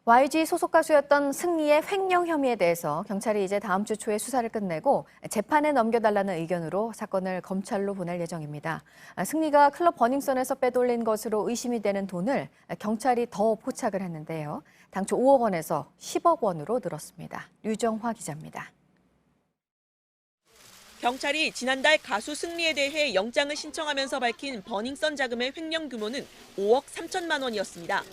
YG 소속 가수였던 승리의 횡령 혐의에 대해서 경찰이 이제 다음 주 초에 수사를 끝내고 재판에 넘겨달라는 의견으로 사건을 검찰로 보낼 예정입니다. 승리가 클럽 버닝썬에서 빼돌린 것으로 의심이 되는 돈을 경찰이 더 포착을 했는데요. 당초 5억 원에서 10억 원으로 늘었습니다. 류정화 기자입니다. 경찰이 지난달 가수 승리에 대해 영장을 신청하면서 밝힌 버닝썬 자금의 횡령 규모는 5억 3천만 원이었습니다.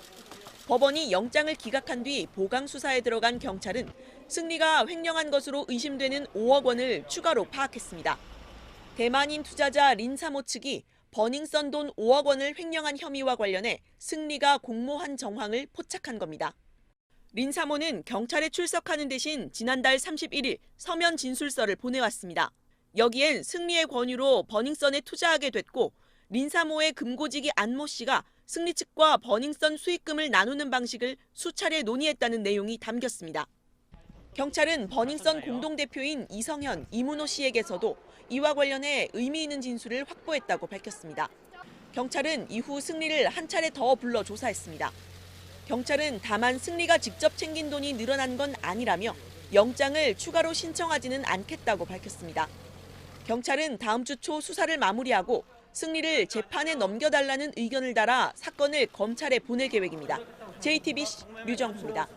법원이 영장을 기각한 뒤 보강 수사에 들어간 경찰은 승리가 횡령한 것으로 의심되는 5억 원을 추가로 파악했습니다. 대만인 투자자 린사모 측이 버닝썬 돈 5억 원을 횡령한 혐의와 관련해 승리가 공모한 정황을 포착한 겁니다. 린사모는 경찰에 출석하는 대신 지난달 31일 서면 진술서를 보내왔습니다. 여기엔 승리의 권유로 버닝썬에 투자하게 됐고 린사모의 금고직이 안모 씨가 승리 측과 버닝썬 수익금을 나누는 방식을 수차례 논의했다는 내용이 담겼습니다. 경찰은 버닝썬 공동대표인 이성현, 이문호 씨에게서도 이와 관련해 의미 있는 진술을 확보했다고 밝혔습니다. 경찰은 이후 승리를 한 차례 더 불러 조사했습니다. 경찰은 다만 승리가 직접 챙긴 돈이 늘어난 건 아니라며 영장을 추가로 신청하지는 않겠다고 밝혔습니다. 경찰은 다음 주 초 수사를 마무리하고 승리를 재판에 넘겨달라는 의견을 달아 사건을 검찰에 보낼 계획입니다. JTBC 류정수입니다.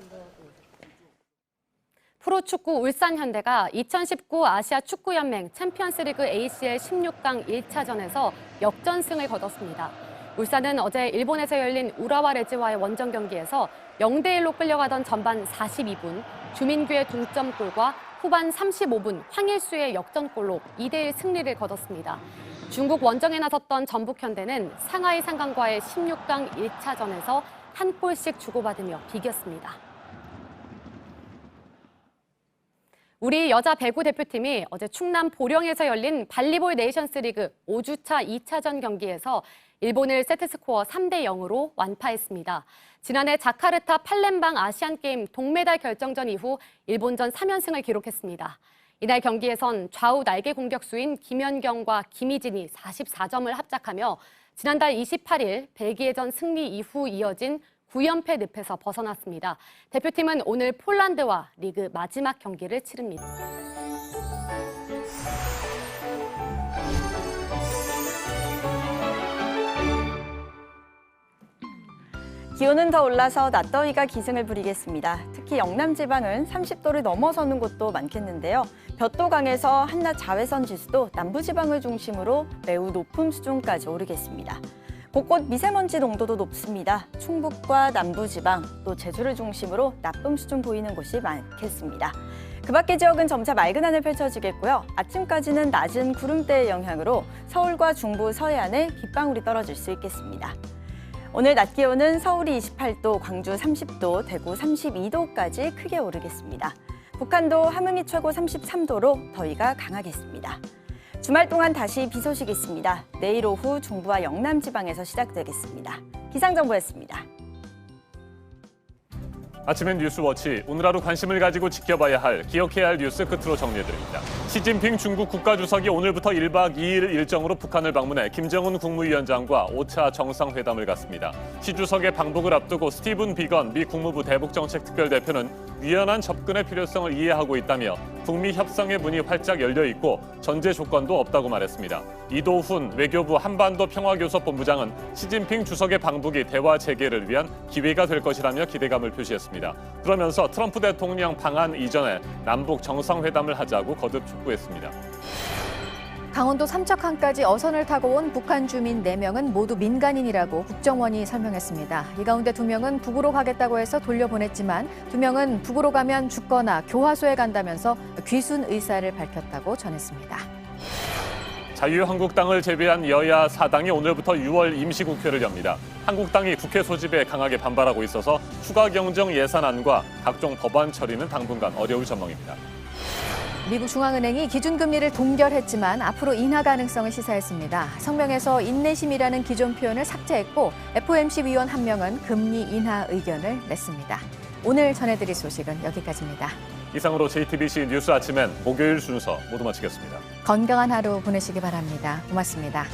프로축구 울산현대가 2019 아시아 축구연맹 챔피언스리그 ACL 16강 1차전에서 역전승을 거뒀습니다. 울산은 어제 일본에서 열린 우라와 레즈와의 원정 경기에서 0대1로 끌려가던 전반 42분 주민규의 동점골과 후반 35분 황일수의 역전골로 2대1 승리를 거뒀습니다. 중국 원정에 나섰던 전북현대는 상하이 상강과의 16강 1차전에서 한 골씩 주고받으며 비겼습니다. 우리 여자 배구 대표팀이 어제 충남 보령에서 열린 발리볼 네이션스리그 5주차 2차전 경기에서 일본을 세트스코어 3대 0으로 완파했습니다. 지난해 자카르타 팔렘방 아시안게임 동메달 결정전 이후 일본전 3연승을 기록했습니다. 이날 경기에선 좌우 날개 공격수인 김연경과 김희진이 44점을 합작하며 지난달 28일 벨기에전 승리 이후 이어진 9연패 늪에서 벗어났습니다. 대표팀은 오늘 폴란드와 리그 마지막 경기를 치릅니다. 기온은 더 올라서 낮더위가 기승을 부리겠습니다. 특히 영남 지방은 30도를 넘어서는 곳도 많겠는데요. 볕도 강해서 한낮 자외선 지수도 남부 지방을 중심으로 매우 높은 수준까지 오르겠습니다. 곳곳 미세먼지 농도도 높습니다. 충북과 남부 지방, 또 제주를 중심으로 나쁨 수준 보이는 곳이 많겠습니다. 그 밖의 지역은 점차 맑은 하늘 펼쳐지겠고요. 아침까지는 낮은 구름대의 영향으로 서울과 중부 서해안에 빗방울이 떨어질 수 있겠습니다. 오늘 낮 기온은 서울이 28도, 광주 30도, 대구 32도까지 크게 오르겠습니다. 북한도 함흥이 최고 33도로 더위가 강하겠습니다. 주말 동안 다시 비 소식이 있습니다. 내일 오후 중부와 영남 지방에서 시작되겠습니다. 기상정보였습니다. 아침엔 뉴스워치, 오늘 하루 관심을 가지고 지켜봐야 할, 기억해야 할 뉴스 끝으로 정리해드립니다. 시진핑 중국 국가주석이 오늘부터 1박 2일 일정으로 북한을 방문해 김정은 국무위원장과 5차 정상회담을 갖습니다. 시 주석의 방북을 앞두고 스티븐 비건 미 국무부 대북정책특별대표는 유연한 접근의 필요성을 이해하고 있다며 북미 협상의 문이 활짝 열려 있고 전제 조건도 없다고 말했습니다. 이도훈 외교부 한반도 평화교섭본부장은 시진핑 주석의 방북이 대화 재개를 위한 기회가 될 것이라며 기대감을 표시했습니다. 그러면서 트럼프 대통령 방한 이전에 남북 정상회담을 하자고 거듭 촉구했습니다. 강원도 삼척항까지 어선을 타고 온 북한 주민 4명은 모두 민간인이라고 국정원이 설명했습니다. 이 가운데 2명은 북으로 가겠다고 해서 돌려보냈지만 2명은 북으로 가면 죽거나 교화소에 간다면서 귀순 의사를 밝혔다고 전했습니다. 자유한국당을 제외한 여야 4당이 오늘부터 6월 임시국회를 엽니다. 한국당이 국회 소집에 강하게 반발하고 있어서 추가 경정 예산안과 각종 법안 처리는 당분간 어려울 전망입니다. 미국 중앙은행이 기준금리를 동결했지만 앞으로 인하 가능성을 시사했습니다. 성명에서 인내심이라는 기존 표현을 삭제했고 FOMC 위원 1명은 금리 인하 의견을 냈습니다. 오늘 전해드릴 소식은 여기까지입니다. 이상으로 JTBC 뉴스 아침엔 목요일 순서 모두 마치겠습니다. 건강한 하루 보내시기 바랍니다. 고맙습니다.